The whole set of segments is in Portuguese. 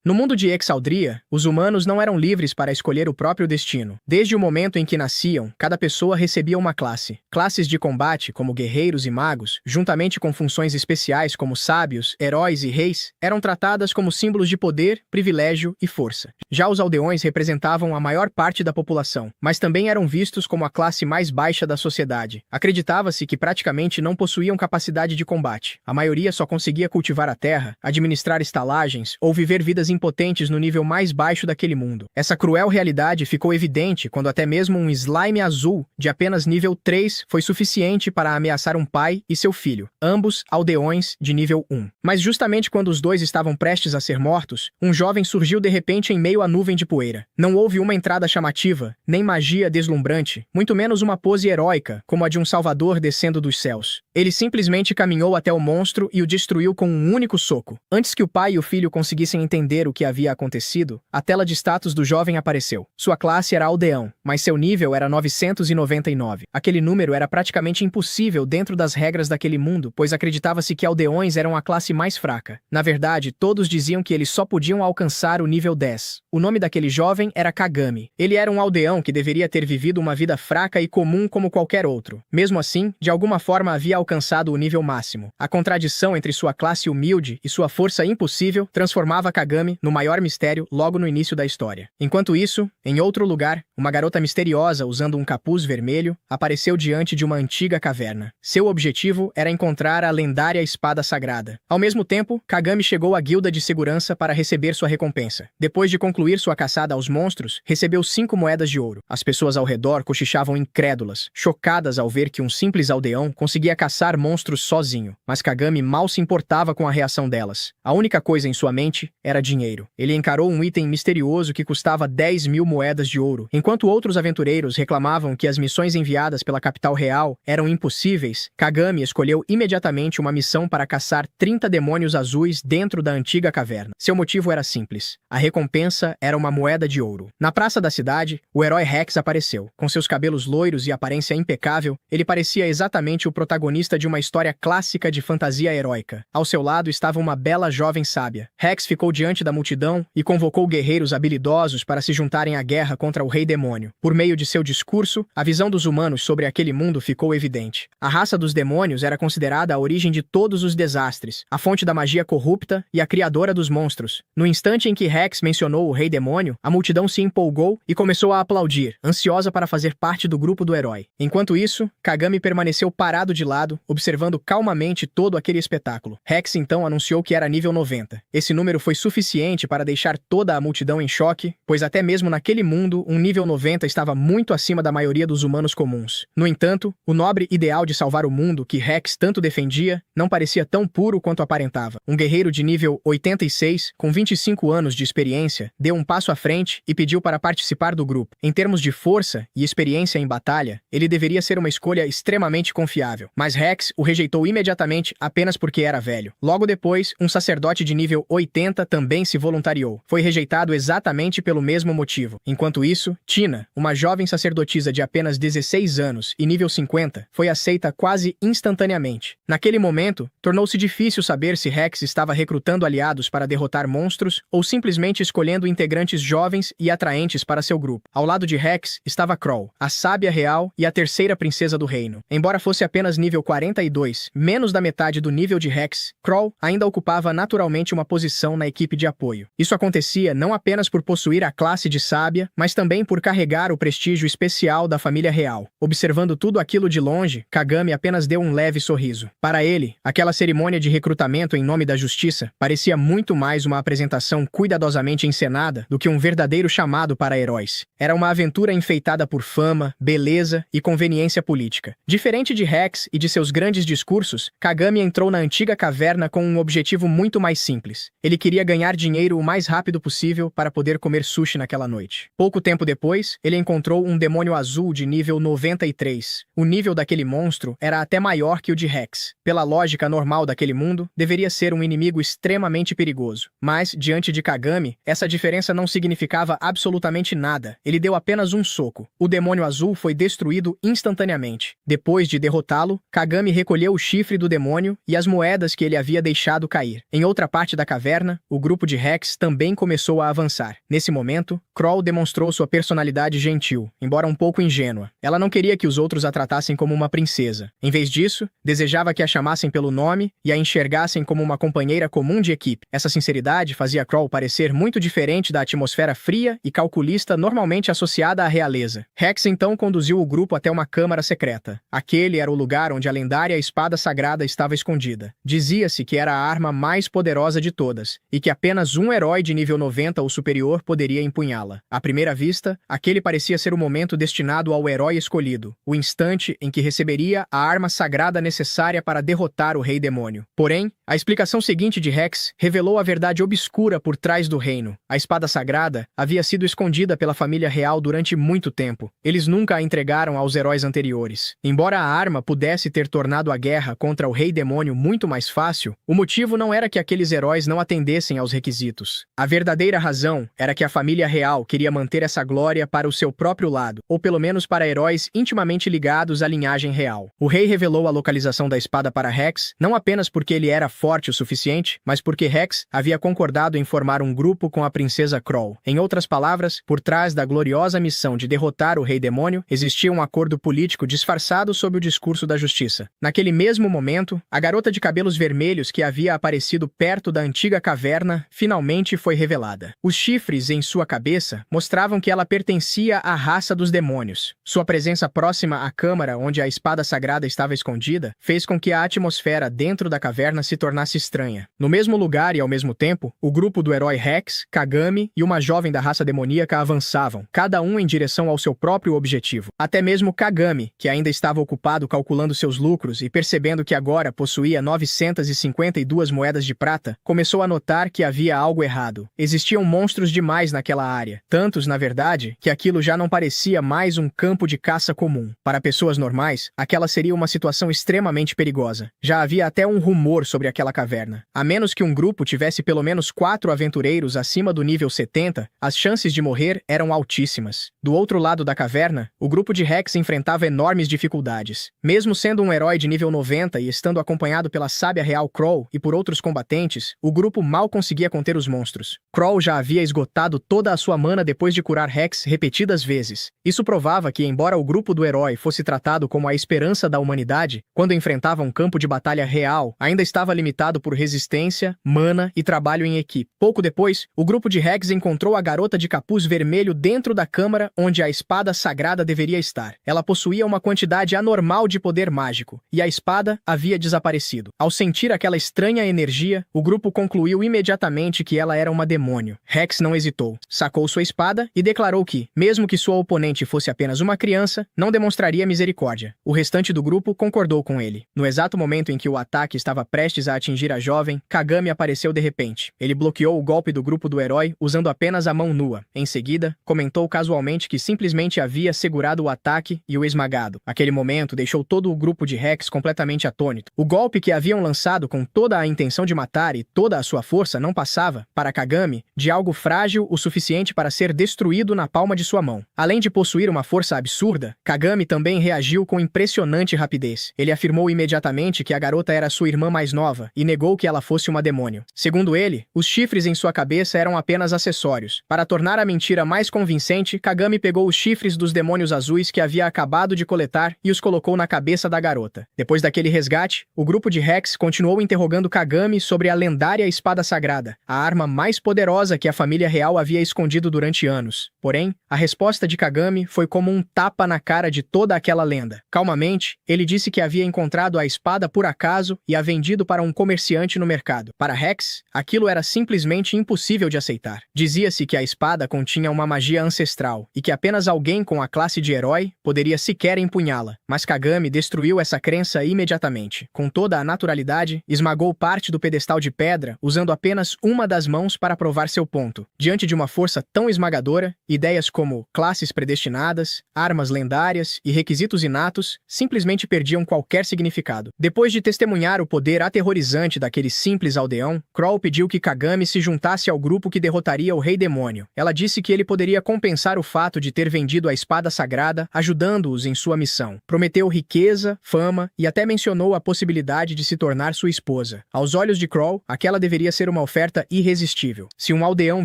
No mundo de Exaldria, os humanos não eram livres para escolher o próprio destino. Desde o momento em que nasciam, cada pessoa recebia uma classe. Classes de combate, como guerreiros e magos, juntamente com funções especiais como sábios, heróis e reis, eram tratadas como símbolos de poder, privilégio e força. Já os aldeões representavam a maior parte da população, mas também eram vistos como a classe mais baixa da sociedade. Acreditava-se que praticamente não possuíam capacidade de combate. A maioria só conseguia cultivar a terra, administrar estalagens ou viver vidas impotentes no nível mais baixo daquele mundo. Essa cruel realidade ficou evidente quando até mesmo um slime azul de apenas nível 3 foi suficiente para ameaçar um pai e seu filho, ambos aldeões de nível 1. Mas justamente quando os dois estavam prestes a ser mortos, um jovem surgiu de repente em meio à nuvem de poeira. Não houve uma entrada chamativa, nem magia deslumbrante, muito menos uma pose heróica, como a de um salvador descendo dos céus. Ele simplesmente caminhou até o monstro e o destruiu com um único soco. Antes que o pai e o filho conseguissem entender o que havia acontecido, a tela de status do jovem apareceu. Sua classe era aldeão, mas seu nível era 999. Aquele número era praticamente impossível dentro das regras daquele mundo, pois acreditava-se que aldeões eram a classe mais fraca. Na verdade, todos diziam que eles só podiam alcançar o nível 10. O nome daquele jovem era Kagami. Ele era um aldeão que deveria ter vivido uma vida fraca e comum como qualquer outro. Mesmo assim, de alguma forma havia alcançado o nível máximo. A contradição entre sua classe humilde e sua força impossível transformava Kagami no maior mistério logo no início da história. Enquanto isso, em outro lugar, uma garota misteriosa usando um capuz vermelho apareceu diante de uma antiga caverna. Seu objetivo era encontrar a lendária espada sagrada. Ao mesmo tempo, Kagami chegou à guilda de segurança para receber sua recompensa. Depois de concluir sua caçada aos monstros, recebeu 5 moedas de ouro. As pessoas ao redor cochichavam incrédulas, chocadas ao ver que um simples aldeão conseguia caçar monstros sozinho. Mas Kagami mal se importava com a reação delas. A única coisa em sua mente era dinheiro. Ele encarou um item misterioso que custava 10.000 moedas de ouro. Enquanto outros aventureiros reclamavam que as missões enviadas pela capital real eram impossíveis, Kagami escolheu imediatamente uma missão para caçar 30 demônios azuis dentro da antiga caverna. Seu motivo era simples. A recompensa era uma moeda de ouro. Na praça da cidade, o herói Rex apareceu. Com seus cabelos loiros e aparência impecável, ele parecia exatamente o protagonista de uma história clássica de fantasia heróica. Ao seu lado estava uma bela jovem sábia. Rex ficou diante da multidão e convocou guerreiros habilidosos para se juntarem à guerra contra o Rei Demônio. Por meio de seu discurso, a visão dos humanos sobre aquele mundo ficou evidente. A raça dos demônios era considerada a origem de todos os desastres, a fonte da magia corrupta e a criadora dos monstros. No instante em que Rex mencionou o Rei Demônio, a multidão se empolgou e começou a aplaudir, ansiosa para fazer parte do grupo do herói. Enquanto isso, Kagami permaneceu parado de lado, observando calmamente todo aquele espetáculo. Rex então anunciou que era nível 90. Esse número foi suficiente para deixar toda a multidão em choque, pois até mesmo naquele mundo, um nível 90 estava muito acima da maioria dos humanos comuns. No entanto, o nobre ideal de salvar o mundo que Rex tanto defendia não parecia tão puro quanto aparentava. Um guerreiro de nível 86, com 25 anos de experiência, deu um passo à frente e pediu para participar do grupo. Em termos de força e experiência em batalha, ele deveria ser uma escolha extremamente confiável. Mas Rex o rejeitou imediatamente apenas porque era velho. Logo depois, um sacerdote de nível 80 também se voluntariou. Foi rejeitado exatamente pelo mesmo motivo. Enquanto isso, Tina, uma jovem sacerdotisa de apenas 16 anos e nível 50, foi aceita quase instantaneamente. Naquele momento, tornou-se difícil saber se Rex estava recrutando aliados para derrotar monstros ou simplesmente escolhendo integrantes jovens e atraentes para seu grupo. Ao lado de Rex estava Kroll, a sábia real e a terceira princesa do reino. Embora fosse apenas nível 42, menos da metade do nível de Rex, Kroll ainda ocupava naturalmente uma posição na equipe de apoio. Isso acontecia não apenas por possuir a classe de sábia, mas também por carregar o prestígio especial da família real. Observando tudo aquilo de longe, Kagami apenas deu um leve sorriso. Para ele, aquela cerimônia de recrutamento em nome da justiça parecia muito mais uma apresentação cuidadosamente encenada do que um verdadeiro chamado para heróis. Era uma aventura enfeitada por fama, beleza e conveniência política. Diferente de Rex e de seus grandes discursos, Kagami entrou na antiga caverna com um objetivo muito mais simples. Ele queria ganhar dinheiro o mais rápido possível para poder comer sushi naquela noite. Pouco tempo depois, ele encontrou um demônio azul de nível 93. O nível daquele monstro era até maior que o de Rex. Pela lógica normal daquele mundo, deveria ser um inimigo extremamente perigoso. Mas, diante de Kagami, essa diferença não significava absolutamente nada. Ele deu apenas um soco. O demônio azul foi destruído instantaneamente. Depois de derrotá-lo, Kagami recolheu o chifre do demônio e as moedas que ele havia deixado cair. Em outra parte da caverna, o grupo de de Rex também começou a avançar. Nesse momento, Kroll demonstrou sua personalidade gentil, embora um pouco ingênua. Ela não queria que os outros a tratassem como uma princesa. Em vez disso, desejava que a chamassem pelo nome e a enxergassem como uma companheira comum de equipe. Essa sinceridade fazia Kroll parecer muito diferente da atmosfera fria e calculista normalmente associada à realeza. Rex então conduziu o grupo até uma câmara secreta. Aquele era o lugar onde a lendária espada sagrada estava escondida. Dizia-se que era a arma mais poderosa de todas, e que apenas um herói de nível 90 ou superior poderia empunhá-la. À primeira vista, aquele parecia ser o momento destinado ao herói escolhido, o instante em que receberia a arma sagrada necessária para derrotar o Rei Demônio. Porém, a explicação seguinte de Rex revelou a verdade obscura por trás do reino. A espada sagrada havia sido escondida pela família real durante muito tempo. Eles nunca a entregaram aos heróis anteriores. Embora a arma pudesse ter tornado a guerra contra o Rei Demônio muito mais fácil, o motivo não era que aqueles heróis não atendessem aos requisitos. A verdadeira razão era que a família real queria manter essa glória para o seu próprio lado, ou pelo menos para heróis intimamente ligados à linhagem real. O rei revelou a localização da espada para Rex, não apenas porque ele era forte o suficiente, mas porque Rex havia concordado em formar um grupo com a princesa Kroll. Em outras palavras, por trás da gloriosa missão de derrotar o Rei Demônio, existia um acordo político disfarçado sob o discurso da justiça. Naquele mesmo momento, a garota de cabelos vermelhos que havia aparecido perto da antiga caverna finalmente foi revelada. Os chifres em sua cabeça mostravam que ela pertencia à raça dos demônios. Sua presença próxima à câmara onde a espada sagrada estava escondida fez com que a atmosfera dentro da caverna se tornasse estranha. No mesmo lugar e ao mesmo tempo, o grupo do herói Rex, Kagami e uma jovem da raça demoníaca avançavam, cada um em direção ao seu próprio objetivo. Até mesmo Kagami, que ainda estava ocupado calculando seus lucros e percebendo que agora possuía 952 moedas de prata, começou a notar que havia algo errado. Existiam monstros demais naquela área, tantos, na verdade, que aquilo já não parecia mais um campo de caça comum. Para pessoas normais, aquela seria uma situação extremamente perigosa. Já havia até um rumor sobre aquela caverna. A menos que um grupo tivesse pelo menos 4 aventureiros acima do nível 70, as chances de morrer eram altíssimas. Do outro lado da caverna, o grupo de Rex enfrentava enormes dificuldades. Mesmo sendo um herói de nível 90 e estando acompanhado pela sábia real Kroll e por outros combatentes, o grupo mal conseguia conter os monstros. Kroll já havia esgotado toda a sua mana depois de curar Rex repetidas vezes. Isso provava que, embora o grupo do herói fosse tratado como a esperança da humanidade, quando enfrentava um campo de batalha real, ainda estava limitado por resistência, mana e trabalho em equipe. Pouco depois, o grupo de Rex encontrou a garota de capuz vermelho dentro da câmara onde a espada sagrada deveria estar. Ela possuía uma quantidade anormal de poder mágico, e a espada havia desaparecido. Ao sentir aquela estranha energia, o grupo concluiu imediatamente que ela era uma demônio. Rex não hesitou, sacou sua espada e declarou que, mesmo que sua oponente fosse apenas uma criança, não demonstraria misericórdia. O restante do grupo concordou com ele. No exato momento em que o ataque estava prestes a atingir a jovem, Kagami apareceu de repente. Ele bloqueou o golpe do grupo do herói usando apenas a mão nua. Em seguida, comentou casualmente que simplesmente havia segurado o ataque e o esmagado. Aquele momento deixou todo o grupo de Rex completamente atônito. O golpe que haviam lançado com toda a intenção de matar e toda a sua força não passava, para Kagami, de algo frágil o suficiente para ser destruído na palma de sua mão. Além de possuir uma força absurda, Kagami também reagiu com impressionante rapidez. Ele afirmou imediatamente que a garota era sua irmã mais nova e negou que ela fosse uma demônio. Segundo ele, os chifres em sua cabeça eram apenas acessórios. Para tornar a mentira mais convincente, Kagami pegou os chifres dos demônios azuis que havia acabado de coletar e os colocou na cabeça da garota. Depois daquele resgate, o grupo de Rex continuou interrogando Kagami sobre a lendária espada sagrada, a arma mais poderosa que a família real havia escondido durante anos. Porém, a resposta de Kagami foi como um tapa na cara de toda aquela lenda. Calmamente, ele disse que havia encontrado a espada por acaso e a vendido para um comerciante no mercado. Para Rex, aquilo era simplesmente impossível de aceitar. Dizia-se que a espada continha uma magia ancestral e que apenas alguém com a classe de herói poderia sequer empunhá-la. Mas Kagami destruiu essa crença imediatamente. Com toda a naturalidade, esmagou parte do pedestal de pedra usando apenas uma das mãos para provar seu ponto. Diante de uma força tão esmagadora, ideias como classes predestinadas, armas lendárias e requisitos inatos simplesmente perdiam qualquer significado. Depois de testemunhar o poder aterrorizante daquele simples aldeão, Kroll pediu que Kagami se juntasse ao grupo que derrotaria o Rei Demônio. Ela disse que ele poderia compensar o fato de ter vendido a espada sagrada, ajudando-os em sua missão. Prometeu riqueza, fama e até mencionou a possibilidade de se tornar sua esposa. Aos olhos de Kroll, aquela deveria ser uma oferta força irresistível. Se um aldeão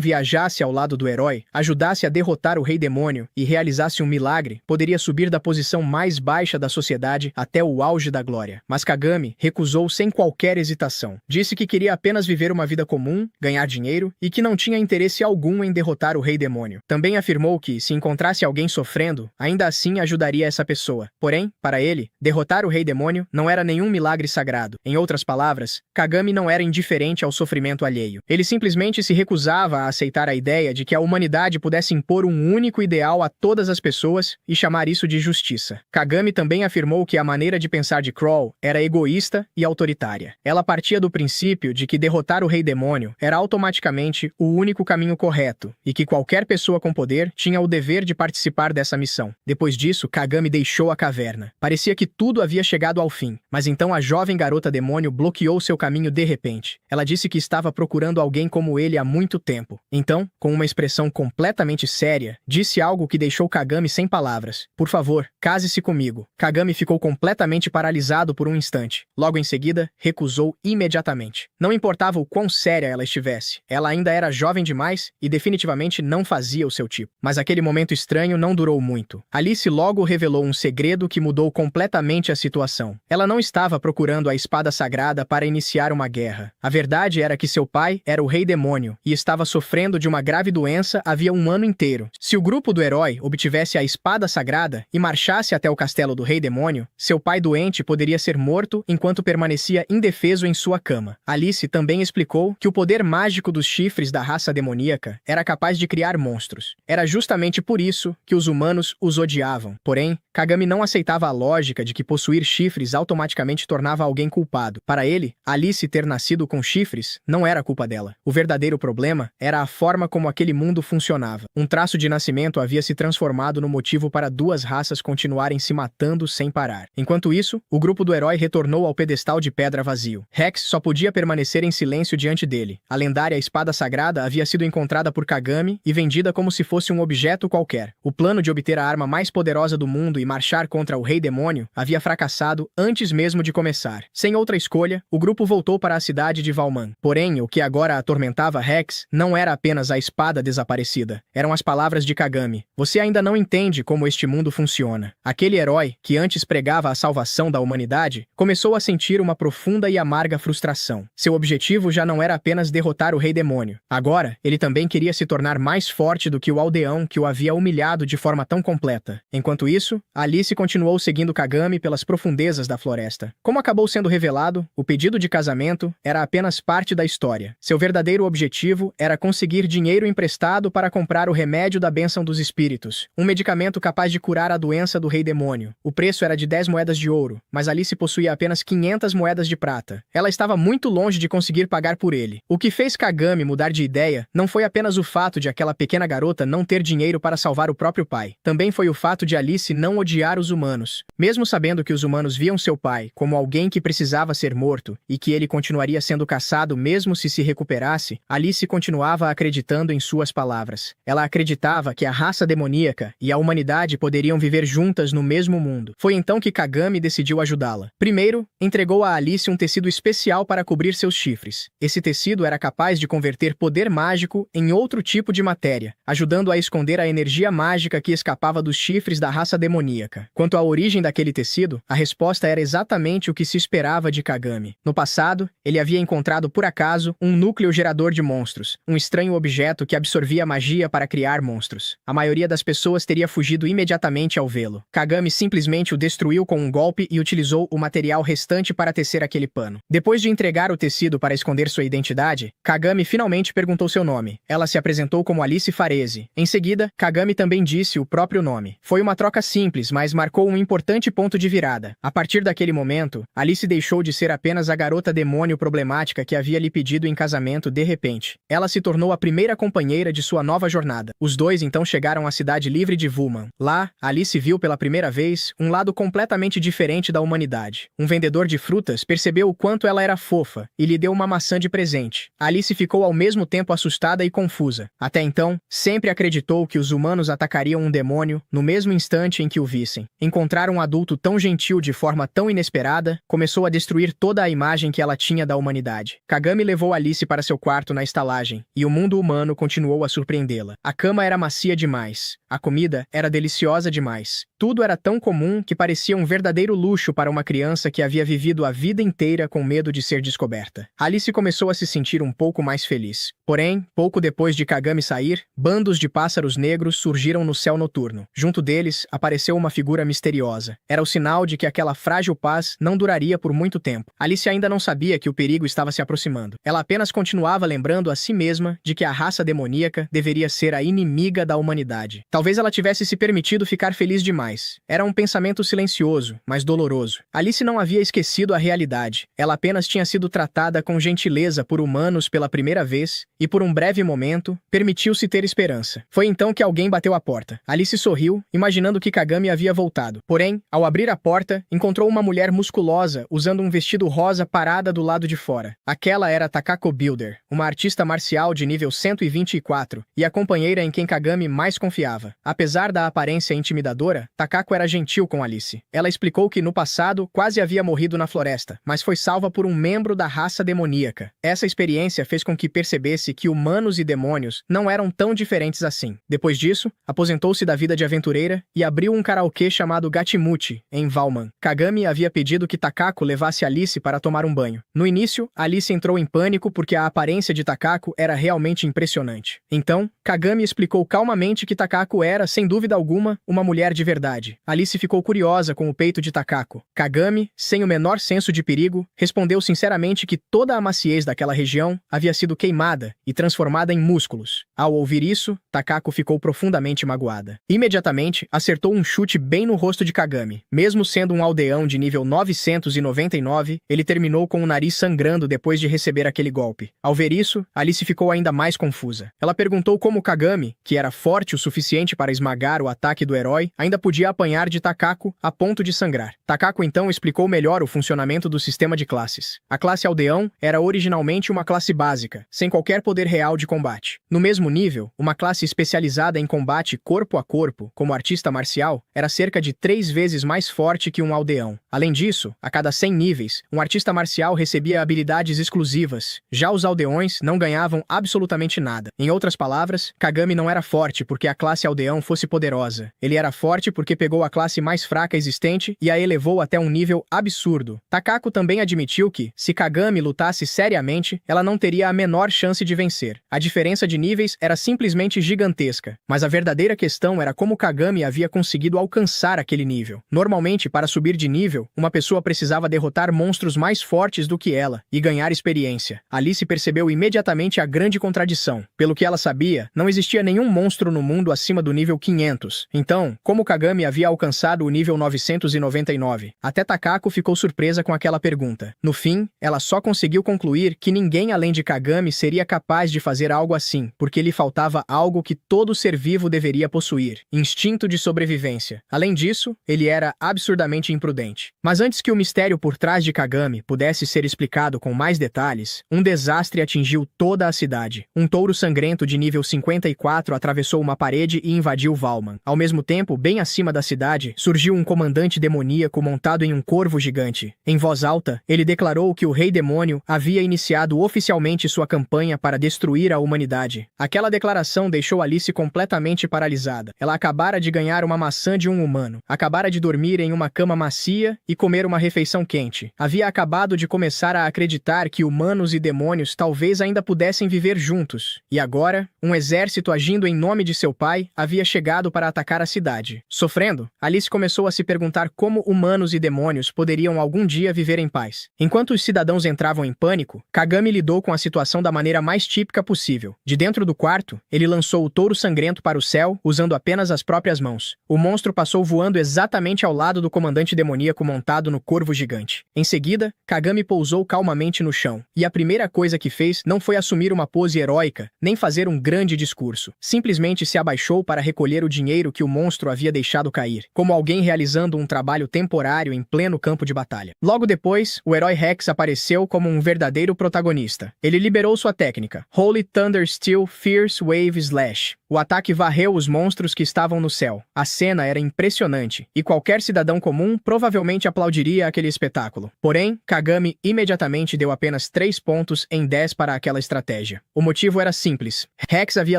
viajasse ao lado do herói, ajudasse a derrotar o rei demônio e realizasse um milagre, poderia subir da posição mais baixa da sociedade até o auge da glória. Mas Kagami recusou sem qualquer hesitação. Disse que queria apenas viver uma vida comum, ganhar dinheiro e que não tinha interesse algum em derrotar o rei demônio. Também afirmou que, se encontrasse alguém sofrendo, ainda assim ajudaria essa pessoa. Porém, para ele, derrotar o rei demônio não era nenhum milagre sagrado. Em outras palavras, Kagami não era indiferente ao sofrimento alheio. Ele simplesmente se recusava a aceitar a ideia de que a humanidade pudesse impor um único ideal a todas as pessoas e chamar isso de justiça. Kagami também afirmou que a maneira de pensar de Crawl era egoísta e autoritária. Ela partia do princípio de que derrotar o rei demônio era automaticamente o único caminho correto e que qualquer pessoa com poder tinha o dever de participar dessa missão. Depois disso, Kagami deixou a caverna. Parecia que tudo havia chegado ao fim, mas então a jovem garota demônio bloqueou seu caminho de repente. Ela disse que estava procurando alguém como ele há muito tempo. Então, com uma expressão completamente séria, disse algo que deixou Kagami sem palavras. Por favor, case-se comigo. Kagami ficou completamente paralisado por um instante. Logo em seguida, recusou imediatamente. Não importava o quão séria ela estivesse. Ela ainda era jovem demais e definitivamente não fazia o seu tipo. Mas aquele momento estranho não durou muito. Alice logo revelou um segredo que mudou completamente a situação. Ela não estava procurando a espada sagrada para iniciar uma guerra. A verdade era que seu pai era o rei demônio e estava sofrendo de uma grave doença havia um ano inteiro. Se o grupo do herói obtivesse a espada sagrada e marchasse até o castelo do rei demônio, seu pai doente poderia ser morto enquanto permanecia indefeso em sua cama. Alice também explicou que o poder mágico dos chifres da raça demoníaca era capaz de criar monstros. Era justamente por isso que os humanos os odiavam. Porém, Kagami não aceitava a lógica de que possuir chifres automaticamente tornava alguém culpado. Para ele, Alice ter nascido com chifres não era culpa dela. O verdadeiro problema era a forma como aquele mundo funcionava. Um traço de nascimento havia se transformado no motivo para duas raças continuarem se matando sem parar. Enquanto isso, o grupo do herói retornou ao pedestal de pedra vazio. Rex só podia permanecer em silêncio diante dele. A lendária espada sagrada havia sido encontrada por Kagami e vendida como se fosse um objeto qualquer. O plano de obter a arma mais poderosa do mundo e marchar contra o rei demônio havia fracassado antes mesmo de começar. Sem outra escolha, o grupo voltou para a cidade de Valman. Porém, o que agora atormentava Rex não era apenas a espada desaparecida. Eram as palavras de Kagami. Você ainda não entende como este mundo funciona. Aquele herói, que antes pregava a salvação da humanidade, começou a sentir uma profunda e amarga frustração. Seu objetivo já não era apenas derrotar o rei demônio. Agora, ele também queria se tornar mais forte do que o aldeão que o havia humilhado de forma tão completa. Enquanto isso, Alice continuou seguindo Kagami pelas profundezas da floresta. Como acabou sendo revelado, o pedido de casamento era apenas parte da história. Seu verdadeiro objetivo era conseguir dinheiro emprestado para comprar o remédio da bênção dos espíritos, um medicamento capaz de curar a doença do rei demônio. O preço era de 10 moedas de ouro, mas Alice possuía apenas 500 moedas de prata. Ela estava muito longe de conseguir pagar por ele. O que fez Kagami mudar de ideia não foi apenas o fato de aquela pequena garota não ter dinheiro para salvar o próprio pai. Também foi o fato de Alice não odiar os humanos. Mesmo sabendo que os humanos viam seu pai como alguém que precisava ser morto e que ele continuaria sendo caçado mesmo se recuperasse, Alice continuava acreditando em suas palavras. Ela acreditava que a raça demoníaca e a humanidade poderiam viver juntas no mesmo mundo. Foi então que Kagami decidiu ajudá-la. Primeiro, entregou a Alice um tecido especial para cobrir seus chifres. Esse tecido era capaz de converter poder mágico em outro tipo de matéria, ajudando a esconder a energia mágica que escapava dos chifres da raça demoníaca. Quanto à origem daquele tecido, a resposta era exatamente o que se esperava de Kagami. No passado, ele havia encontrado por acaso um núcleo gerador de monstros, um estranho objeto que absorvia magia para criar monstros. A maioria das pessoas teria fugido imediatamente ao vê-lo. Kagami simplesmente o destruiu com um golpe e utilizou o material restante para tecer aquele pano. Depois de entregar o tecido para esconder sua identidade, Kagami finalmente perguntou seu nome. Ela se apresentou como Alice Farese. Em seguida, Kagami também disse o próprio nome. Foi uma troca simples, mas marcou um importante ponto de virada. A partir daquele momento, Alice deixou de ser apenas a garota demônio problemática que havia lhe pedido em casamento de repente. Ela se tornou a primeira companheira de sua nova jornada. Os dois então chegaram à cidade livre de Vuman. Lá, Alice viu pela primeira vez um lado completamente diferente da humanidade. Um vendedor de frutas percebeu o quanto ela era fofa e lhe deu uma maçã de presente. Alice ficou ao mesmo tempo assustada e confusa. Até então, sempre acreditou que os humanos atacariam um demônio no mesmo instante em que o vissem. Encontrar um adulto tão gentil de forma tão inesperada começou a destruir toda a imagem que ela tinha da humanidade. Kagami levou Alice para seu quarto na estalagem, e o mundo humano continuou a surpreendê-la. A cama era macia demais. A comida era deliciosa demais. Tudo era tão comum que parecia um verdadeiro luxo para uma criança que havia vivido a vida inteira com medo de ser descoberta. Alice começou a se sentir um pouco mais feliz. Porém, pouco depois de Kagami sair, bandos de pássaros negros surgiram no céu noturno. Junto deles, apareceu uma figura misteriosa. Era o sinal de que aquela frágil paz não duraria por muito tempo. Alice ainda não sabia que o perigo estava se aproximando. Ela apenas continuava lembrando a si mesma de que a raça demoníaca deveria ser a inimiga da humanidade. Talvez ela tivesse se permitido ficar feliz demais. Era um pensamento silencioso, mas doloroso. Alice não havia esquecido a realidade. Ela apenas tinha sido tratada com gentileza por humanos pela primeira vez e, por um breve momento, permitiu-se ter esperança. Foi então que alguém bateu à porta. Alice sorriu, imaginando que Kagami havia voltado. Porém, ao abrir a porta, encontrou uma mulher musculosa usando um vestido rosa parada do lado de fora. Aquela era Takako Builder, uma artista marcial de nível 124 e a companheira em quem Kagami mais confiava. Apesar da aparência intimidadora, Takako era gentil com Alice. Ela explicou que no passado quase havia morrido na floresta, mas foi salva por um membro da raça demoníaca. Essa experiência fez com que percebesse que humanos e demônios não eram tão diferentes assim. Depois disso, aposentou-se da vida de aventureira e abriu um karaokê chamado Gatimuchi, em Valman. Kagami havia pedido que Takako levasse Alice para tomar um banho. No início, Alice entrou em pânico porque a aparência de Takako era realmente impressionante. Então, Kagami explicou calmamente que Takako era, sem dúvida alguma, uma mulher de verdade. Alice ficou curiosa com o peito de Takako. Kagami, sem o menor senso de perigo, respondeu sinceramente que toda a maciez daquela região havia sido queimada e transformada em músculos. Ao ouvir isso, Takako ficou profundamente magoada. Imediatamente, acertou um chute bem no rosto de Kagami. Mesmo sendo um aldeão de nível 999, ele terminou com o nariz sangrando depois de receber aquele golpe. Ao ver isso, Alice ficou ainda mais confusa. Ela perguntou como Kagami, que era forte o suficiente para esmagar o ataque do herói, ainda podia apanhar de Takako a ponto de sangrar. Takako então explicou melhor o funcionamento do sistema de classes. A classe aldeão era originalmente uma classe básica, sem qualquer poder real de combate. No mesmo nível, uma classe especializada em combate corpo a corpo, como artista marcial, era cerca de 3 vezes mais forte que um aldeão. Além disso, a cada 100 níveis, um artista marcial recebia habilidades exclusivas. Já os aldeões não ganhavam absolutamente nada. Em outras palavras, Kagami não era forte porque a classe aldeão fosse poderosa. Ele era forte porque pegou a classe mais fraca existente e a elevou até um nível absurdo. Takako também admitiu que, se Kagami lutasse seriamente, ela não teria a menor chance de vencer. A diferença de níveis era simplesmente gigantesca, mas a verdadeira questão era como Kagami havia conseguido alcançar aquele nível. Normalmente, para subir de nível, uma pessoa precisava derrotar monstros mais fortes do que ela e ganhar experiência. Alice percebeu imediatamente a grande contradição. Pelo que ela sabia, não existia nenhum monstro no mundo acima do nível 500. Então, como Kagami havia alcançado o nível 999? Até Takako ficou surpresa com aquela pergunta. No fim, ela só conseguiu concluir que ninguém além de Kagami seria capaz de fazer algo assim, porque lhe faltava algo que todo ser vivo deveria possuir: instinto de sobrevivência. Além disso, ele era absurdamente imprudente. Mas antes que o mistério por trás de Kagami pudesse ser explicado com mais detalhes, um desastre atingiu toda a cidade. Um touro sangrento de nível 54 atravessou uma parede e invadiu Valman. Ao mesmo tempo, bem acima da cidade, surgiu um comandante demoníaco montado em um corvo gigante. Em voz alta, ele declarou que o Rei Demônio havia iniciado oficialmente sua campanha para destruir a humanidade. Aquela declaração deixou Alice completamente paralisada. Ela acabara de ganhar uma maçã de um humano, acabara de dormir em uma cama macia e comer uma refeição quente. Havia acabado de começar a acreditar que humanos e demônios talvez ainda pudessem viver juntos. E agora, um exército agindo em nome de seu pai havia chegado para atacar a cidade. Sofrendo, Alice começou a se perguntar como humanos e demônios poderiam algum dia viver em paz. Enquanto os cidadãos entravam em pânico, Kagami lidou com a situação da maneira mais típica possível. De dentro do quarto, ele lançou o touro sangrento para o céu, usando apenas as próprias mãos. O monstro passou voando exatamente ao lado do comandante demoníaco montado no corvo gigante. Em seguida, Kagami pousou calmamente no chão, e a primeira coisa que fez não foi assumir uma pose heróica, nem fazer um grande discurso. Simplesmente se abaixou para recolher o dinheiro que o monstro havia deixado cair, como alguém realizando um trabalho temporário em pleno campo de batalha. Logo depois, o herói Rex apareceu como um verdadeiro protagonista. Ele liberou sua técnica, Holy Thunder Steel Fierce Wave Slash. O ataque varreu os monstros que estavam no céu. A cena era impressionante, e qualquer cidadão comum provavelmente aplaudiria aquele espetáculo. Porém, Kagami imediatamente deu apenas 3 pontos em 10 para aquela estratégia. O motivo era simples. Rex havia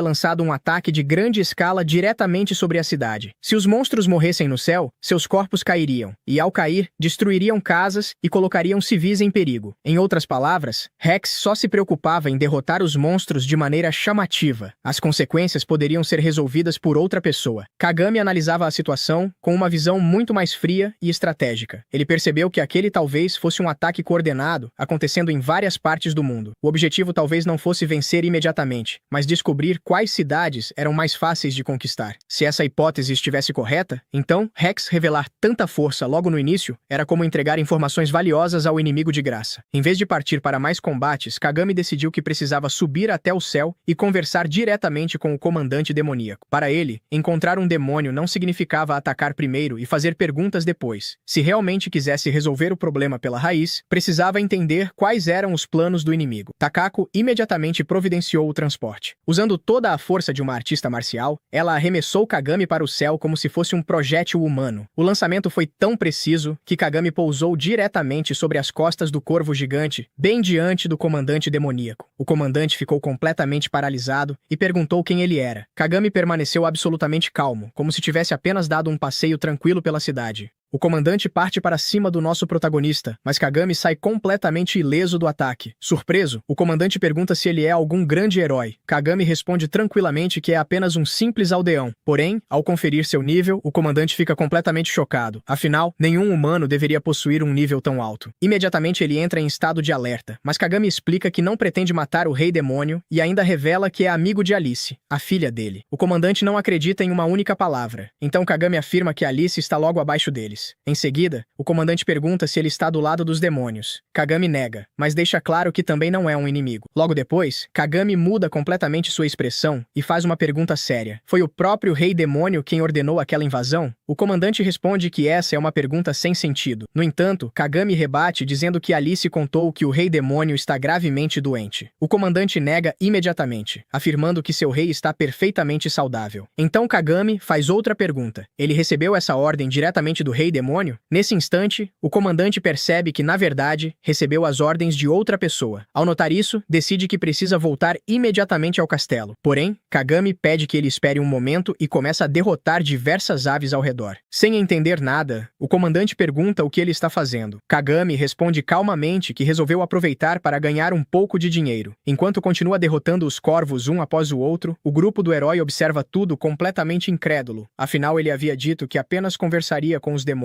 lançado um ataque de grande escala diretamente sobre a cidade. Se os monstros morressem no céu, seus corpos cairiam, e ao cair, destruiriam casas e colocariam civis em perigo. Em outras palavras, Rex só se preocupava em derrotar os monstros de maneira chamativa. As consequências poderiam ser resolvidas por outra pessoa. Kagami analisava a situação com uma visão muito mais fria e estratégica. Ele percebeu que aquele talvez fosse um ataque coordenado, acontecendo em várias partes do mundo. O objetivo talvez não fosse vencer imediatamente, mas descobrir quais cidades eram mais fáceis de conquistar. Se essa hipótese estivesse correta, então Rex revelar tanta força logo no início era como entregar informações valiosas ao inimigo de graça. Em vez de partir para mais combates, Kagami decidiu que precisava subir até o céu e conversar diretamente com o comandante demoníaco. Para ele, encontrar um demônio não significava atacar primeiro e fazer perguntas depois. Se realmente quisesse resolver o problema pela raiz, precisava entender quais eram os planos do inimigo. Takako imediatamente providenciou o transporte. Usando toda a força de uma artista marcial, ela arremessou Kagami para o céu como se fosse um projétil humano. O lançamento foi tão preciso que Kagami pousou diretamente sobre as costas do corvo gigante, bem diante do comandante demoníaco. O comandante ficou completamente paralisado e perguntou quem ele era. Kagami permaneceu absolutamente calmo, como se tivesse apenas dado um passeio tranquilo pela cidade. O comandante parte para cima do nosso protagonista, mas Kagami sai completamente ileso do ataque. Surpreso, o comandante pergunta se ele é algum grande herói. Kagami responde tranquilamente que é apenas um simples aldeão. Porém, ao conferir seu nível, o comandante fica completamente chocado. Afinal, nenhum humano deveria possuir um nível tão alto. Imediatamente ele entra em estado de alerta, mas Kagami explica que não pretende matar o rei demônio e ainda revela que é amigo de Alice, a filha dele. O comandante não acredita em uma única palavra. Então Kagami afirma que Alice está logo abaixo deles. Em seguida, o comandante pergunta se ele está do lado dos demônios. Kagami nega, mas deixa claro que também não é um inimigo. Logo depois, Kagami muda completamente sua expressão e faz uma pergunta séria. Foi o próprio rei demônio quem ordenou aquela invasão? O comandante responde que essa é uma pergunta sem sentido. No entanto, Kagami rebate dizendo que Alice contou que o rei demônio está gravemente doente. O comandante nega imediatamente, afirmando que seu rei está perfeitamente saudável. Então Kagami faz outra pergunta. Ele recebeu essa ordem diretamente do rei demônio? Nesse instante, o comandante percebe que, na verdade, recebeu as ordens de outra pessoa. Ao notar isso, decide que precisa voltar imediatamente ao castelo. Porém, Kagami pede que ele espere um momento e começa a derrotar diversas aves ao redor. Sem entender nada, o comandante pergunta o que ele está fazendo. Kagami responde calmamente que resolveu aproveitar para ganhar um pouco de dinheiro. Enquanto continua derrotando os corvos um após o outro, o grupo do herói observa tudo completamente incrédulo. Afinal, ele havia dito que apenas conversaria com os demônios.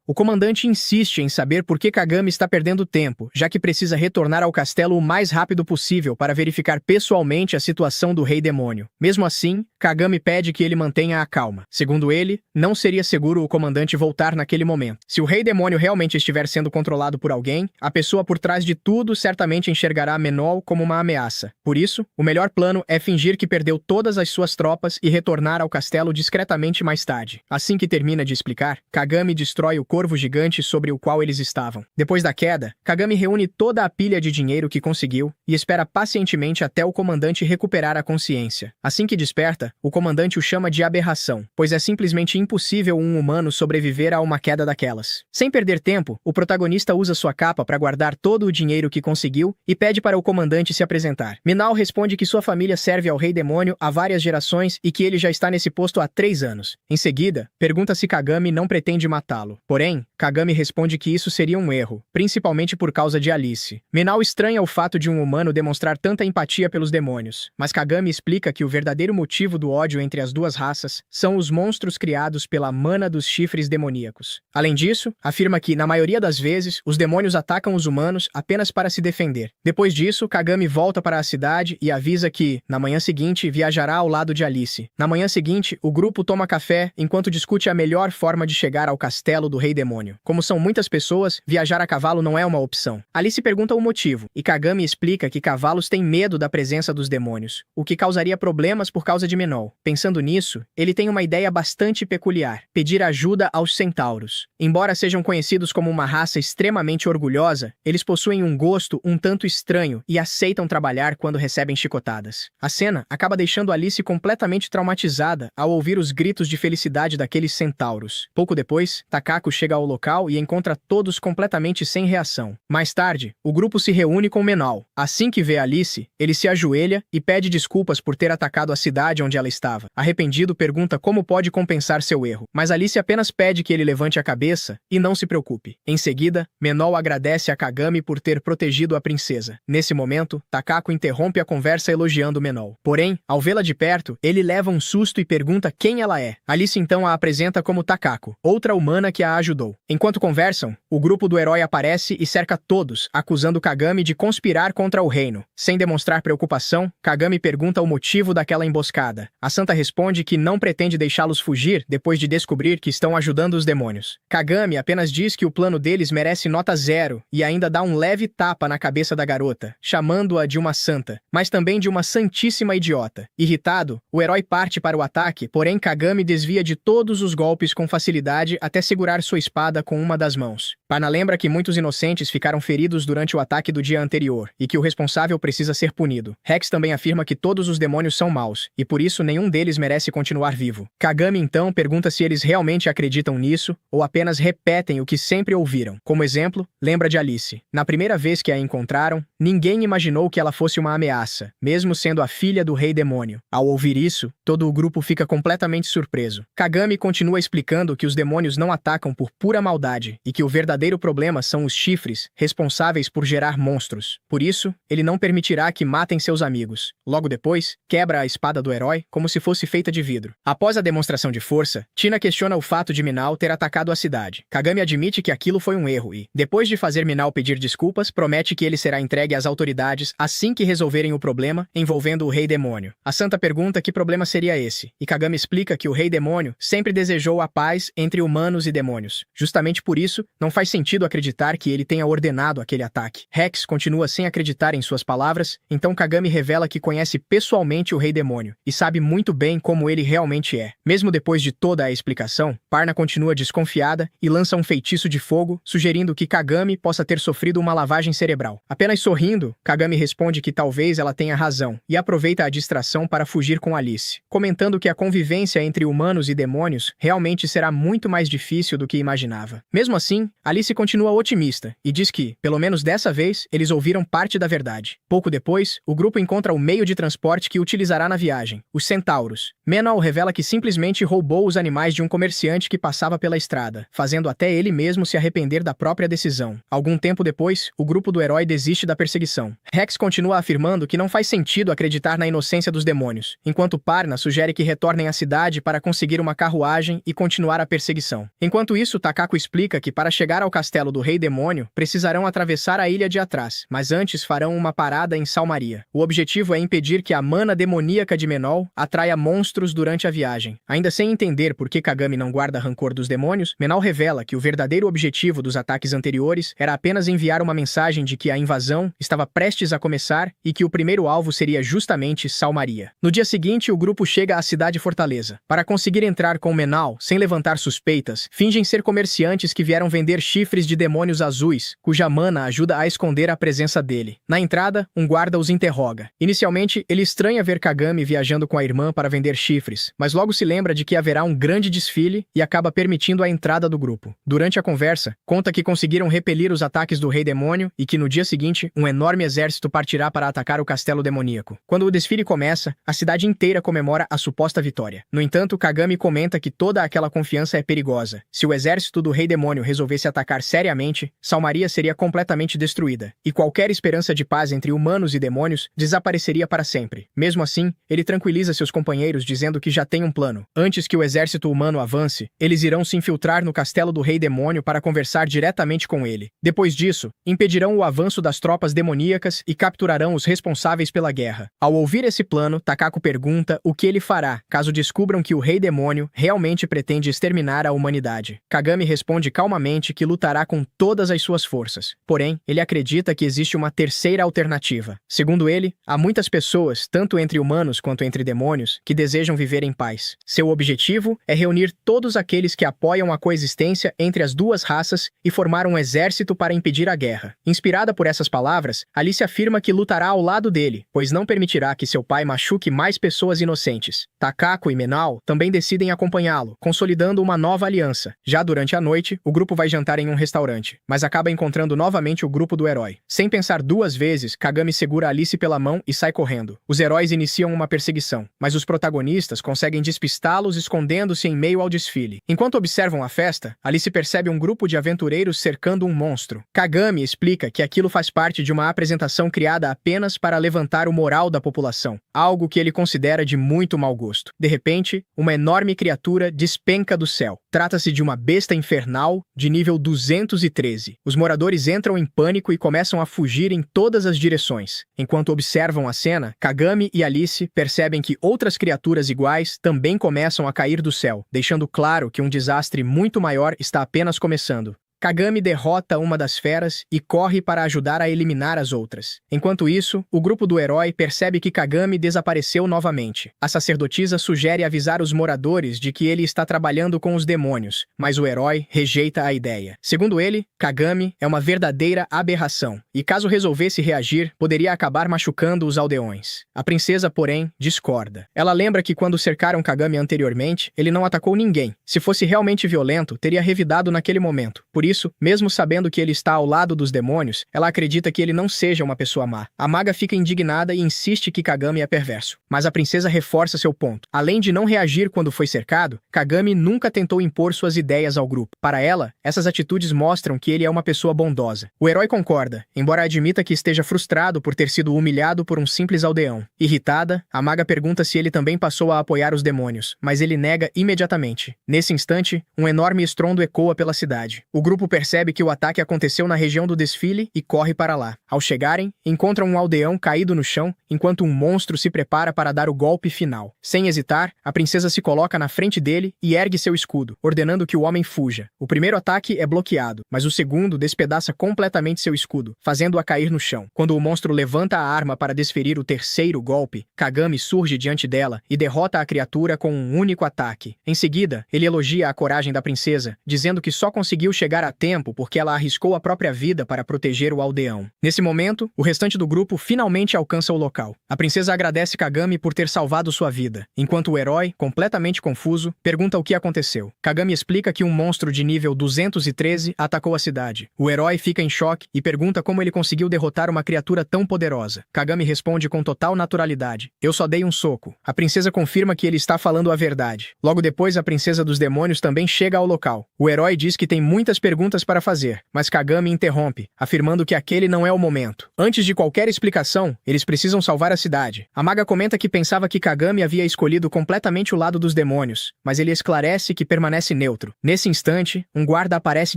O comandante insiste em saber por que Kagami está perdendo tempo, já que precisa retornar ao castelo o mais rápido possível para verificar pessoalmente a situação do rei demônio. Mesmo assim, Kagami pede que ele mantenha a calma. Segundo ele, não seria seguro o comandante voltar naquele momento. Se o rei demônio realmente estiver sendo controlado por alguém, a pessoa por trás de tudo certamente enxergará Menol como uma ameaça. Por isso, o melhor plano é fingir que perdeu todas as suas tropas e retornar ao castelo discretamente mais tarde. Assim que termina de explicar, Kagami destrói o corvo gigante sobre o qual eles estavam. Depois da queda, Kagami reúne toda a pilha de dinheiro que conseguiu e espera pacientemente até o comandante recuperar a consciência. Assim que desperta, o comandante o chama de aberração, pois é simplesmente impossível um humano sobreviver a uma queda daquelas. Sem perder tempo, o protagonista usa sua capa para guardar todo o dinheiro que conseguiu e pede para o comandante se apresentar. Minao responde que sua família serve ao rei demônio há várias gerações e que ele já está nesse posto há 3 anos. Em seguida, pergunta se Kagami não pretende matá-lo. Porém, Kagami responde que isso seria um erro, principalmente por causa de Alice. Minao estranha o fato de um humano demonstrar tanta empatia pelos demônios, mas Kagami explica que o verdadeiro motivo do ódio entre as duas raças são os monstros criados pela mana dos chifres demoníacos. Além disso, afirma que, na maioria das vezes, os demônios atacam os humanos apenas para se defender. Depois disso, Kagami volta para a cidade e avisa que, na manhã seguinte, viajará ao lado de Alice. Na manhã seguinte, o grupo toma café enquanto discute a melhor forma de chegar ao castelo castelo do Rei Demônio. Como são muitas pessoas, viajar a cavalo não é uma opção. Alice pergunta o motivo, e Kagami explica que cavalos têm medo da presença dos demônios, o que causaria problemas por causa de Menou. Pensando nisso, ele tem uma ideia bastante peculiar: pedir ajuda aos centauros. Embora sejam conhecidos como uma raça extremamente orgulhosa, eles possuem um gosto um tanto estranho e aceitam trabalhar quando recebem chicotadas. A cena acaba deixando Alice completamente traumatizada ao ouvir os gritos de felicidade daqueles centauros. Pouco depois, Takako chega ao local e encontra todos completamente sem reação. Mais tarde, o grupo se reúne com Menou. Assim que vê Alice, ele se ajoelha e pede desculpas por ter atacado a cidade onde ela estava. Arrependido, pergunta como pode compensar seu erro, mas Alice apenas pede que ele levante a cabeça e não se preocupe. Em seguida, Menou agradece a Kagami por ter protegido a princesa. Nesse momento, Takako interrompe a conversa elogiando Menou. Porém, ao vê-la de perto, ele leva um susto e pergunta quem ela é. Alice então a apresenta como Takako, outra humana que a ajudou. Enquanto conversam, o grupo do herói aparece e cerca todos, acusando Kagami de conspirar contra o reino. Sem demonstrar preocupação, Kagami pergunta o motivo daquela emboscada. A santa responde que não pretende deixá-los fugir depois de descobrir que estão ajudando os demônios. Kagami apenas diz que o plano deles merece nota 0 e ainda dá um leve tapa na cabeça da garota, chamando-a de uma santa, mas também de uma santíssima idiota. Irritado, o herói parte para o ataque, porém Kagami desvia de todos os golpes com facilidade até segurar sua espada com uma das mãos. Parna lembra que muitos inocentes ficaram feridos durante o ataque do dia anterior e que o responsável precisa ser punido. Rex também afirma que todos os demônios são maus e por isso nenhum deles merece continuar vivo. Kagami então pergunta se eles realmente acreditam nisso ou apenas repetem o que sempre ouviram. Como exemplo, lembra de Alice. Na primeira vez que a encontraram, ninguém imaginou que ela fosse uma ameaça, mesmo sendo a filha do Rei Demônio. Ao ouvir isso, todo o grupo fica completamente surpreso. Kagami continua explicando que os demônios não atacam por pura maldade e que o verdadeiro problema são os chifres, responsáveis por gerar monstros. Por isso, ele não permitirá que matem seus amigos. Logo depois, quebra a espada do herói como se fosse feita de vidro. Após a demonstração de força, Tina questiona o fato de Menou ter atacado a cidade. Kagami admite que aquilo foi um erro e, depois de fazer Menou pedir desculpas, promete que ele será entregue às autoridades assim que resolverem o problema envolvendo o Rei Demônio. A santa pergunta que problema seria esse, e Kagami explica que o Rei Demônio sempre desejou a paz entre humanos e demônios. Justamente por isso, não faz sentido acreditar que ele tenha ordenado aquele ataque. Rex continua sem acreditar em suas palavras, então Kagami revela que conhece pessoalmente o Rei Demônio e sabe muito bem como ele realmente é. Mesmo depois de toda a explicação, Parna continua desconfiada e lança um feitiço de fogo, sugerindo que Kagami possa ter sofrido uma lavagem cerebral. Apenas sorrindo, Kagami responde que talvez ela tenha razão e aproveita a distração para fugir com Alice, comentando que a convivência entre humanos e demônios realmente será muito mais difícil do que imaginava. Mesmo assim, Alice continua otimista e diz que, pelo menos dessa vez, eles ouviram parte da verdade. Pouco depois, o grupo encontra o meio de transporte que utilizará na viagem, os centauros. Menou revela que simplesmente roubou os animais de um comerciante que passava pela estrada, fazendo até ele mesmo se arrepender da própria decisão. Algum tempo depois, o grupo do herói desiste da perseguição. Rex continua afirmando que não faz sentido acreditar na inocência dos demônios, enquanto Parna sugere que retornem à cidade para conseguir uma carruagem e continuar a perseguição. Enquanto isso, Takako explica que para chegar ao castelo do Rei Demônio, precisarão atravessar a ilha de atrás, mas antes farão uma parada em Salmaria. O objetivo é impedir que a mana demoníaca de Menou atraia monstros durante a viagem. Ainda sem entender por que Kagami não guarda rancor dos demônios, Menou revela que o verdadeiro objetivo dos ataques anteriores era apenas enviar uma mensagem de que a invasão estava prestes a começar e que o primeiro alvo seria justamente Salmaria. No dia seguinte, o grupo chega à cidade fortaleza. Para conseguir entrar com Menou sem levantar suspeitas, fingem ser comerciantes que vieram vender chifres de demônios azuis, cuja mana ajuda a esconder a presença dele. Na entrada, um guarda os interroga. Inicialmente, ele estranha ver Kagami viajando com a irmã para vender chifres, mas logo se lembra de que haverá um grande desfile e acaba permitindo a entrada do grupo. Durante a conversa, conta que conseguiram repelir os ataques do Rei Demônio e que no dia seguinte, um enorme exército partirá para atacar o castelo demoníaco. Quando o desfile começa, a cidade inteira comemora a suposta vitória. No entanto, Kagami comenta que toda aquela confiança é perigosa. Se o exército do Rei Demônio resolvesse atacar atacar seriamente, Salmaria seria completamente destruída, e qualquer esperança de paz entre humanos e demônios desapareceria para sempre. Mesmo assim, ele tranquiliza seus companheiros dizendo que já tem um plano. Antes que o exército humano avance, eles irão se infiltrar no castelo do Rei Demônio para conversar diretamente com ele. Depois disso, impedirão o avanço das tropas demoníacas e capturarão os responsáveis pela guerra. Ao ouvir esse plano, Takako pergunta o que ele fará caso descubram que o Rei Demônio realmente pretende exterminar a humanidade. Kagami responde calmamente que lutará com todas as suas forças. Porém, ele acredita que existe uma terceira alternativa. Segundo ele, há muitas pessoas, tanto entre humanos quanto entre demônios, que desejam viver em paz. Seu objetivo é reunir todos aqueles que apoiam a coexistência entre as duas raças e formar um exército para impedir a guerra. Inspirada por essas palavras, Alice afirma que lutará ao lado dele, pois não permitirá que seu pai machuque mais pessoas inocentes. Takako e Menal também decidem acompanhá-lo, consolidando uma nova aliança. Já durante a noite, o grupo vai jantar em um restaurante, mas acaba encontrando novamente o grupo do herói. Sem pensar duas vezes, Kagami segura Alice pela mão e sai correndo. Os heróis iniciam uma perseguição, mas os protagonistas conseguem despistá-los escondendo-se em meio ao desfile. Enquanto observam a festa, Alice percebe um grupo de aventureiros cercando um monstro. Kagami explica que aquilo faz parte de uma apresentação criada apenas para levantar o moral da população, algo que ele considera de muito mau gosto. De repente, uma enorme criatura despenca do céu. Trata-se de uma besta infernal de nível 213. Os moradores entram em pânico e começam a fugir em todas as direções. Enquanto observam a cena, Kagami e Alice percebem que outras criaturas iguais também começam a cair do céu, deixando claro que um desastre muito maior está apenas começando. Kagami derrota uma das feras e corre para ajudar a eliminar as outras. Enquanto isso, o grupo do herói percebe que Kagami desapareceu novamente. A sacerdotisa sugere avisar os moradores de que ele está trabalhando com os demônios, mas o herói rejeita a ideia. Segundo ele, Kagami é uma verdadeira aberração, e caso resolvesse reagir, poderia acabar machucando os aldeões. A princesa, porém, discorda. Ela lembra que quando cercaram Kagami anteriormente, ele não atacou ninguém. Se fosse realmente violento, teria revidado naquele momento. Por isso, mesmo sabendo que ele está ao lado dos demônios, ela acredita que ele não seja uma pessoa má. A maga fica indignada e insiste que Kagami é perverso, mas a princesa reforça seu ponto. Além de não reagir quando foi cercado, Kagami nunca tentou impor suas ideias ao grupo. Para ela, essas atitudes mostram que ele é uma pessoa bondosa. O herói concorda, embora admita que esteja frustrado por ter sido humilhado por um simples aldeão. Irritada, a maga pergunta se ele também passou a apoiar os demônios, mas ele nega imediatamente. Nesse instante, um enorme estrondo ecoa pela cidade. O grupo percebe que o ataque aconteceu na região do desfile e corre para lá. Ao chegarem, encontram um aldeão caído no chão, enquanto um monstro se prepara para dar o golpe final. Sem hesitar, a princesa se coloca na frente dele e ergue seu escudo, ordenando que o homem fuja. O primeiro ataque é bloqueado, mas o segundo despedaça completamente seu escudo, fazendo-a cair no chão. Quando o monstro levanta a arma para desferir o terceiro golpe, Kagami surge diante dela e derrota a criatura com um único ataque. Em seguida, ele elogia a coragem da princesa, dizendo que só conseguiu chegar a tempo porque ela arriscou a própria vida para proteger o aldeão. Nesse momento, o restante do grupo finalmente alcança o local. A princesa agradece Kagami por ter salvado sua vida, enquanto o herói, completamente confuso, pergunta o que aconteceu. Kagami explica que um monstro de nível 213 atacou a cidade. O herói fica em choque e pergunta como ele conseguiu derrotar uma criatura tão poderosa. Kagami responde com total naturalidade: "Eu só dei um soco." A princesa confirma que ele está falando a verdade. Logo depois, a princesa dos demônios também chega ao local. O herói diz que tem muitas perguntas para fazer, mas Kagami interrompe, afirmando que aquele não é o momento. Antes de qualquer explicação, eles precisam salvar a cidade. A maga comenta que pensava que Kagami havia escolhido completamente o lado dos demônios, mas ele esclarece que permanece neutro. Nesse instante, um guarda aparece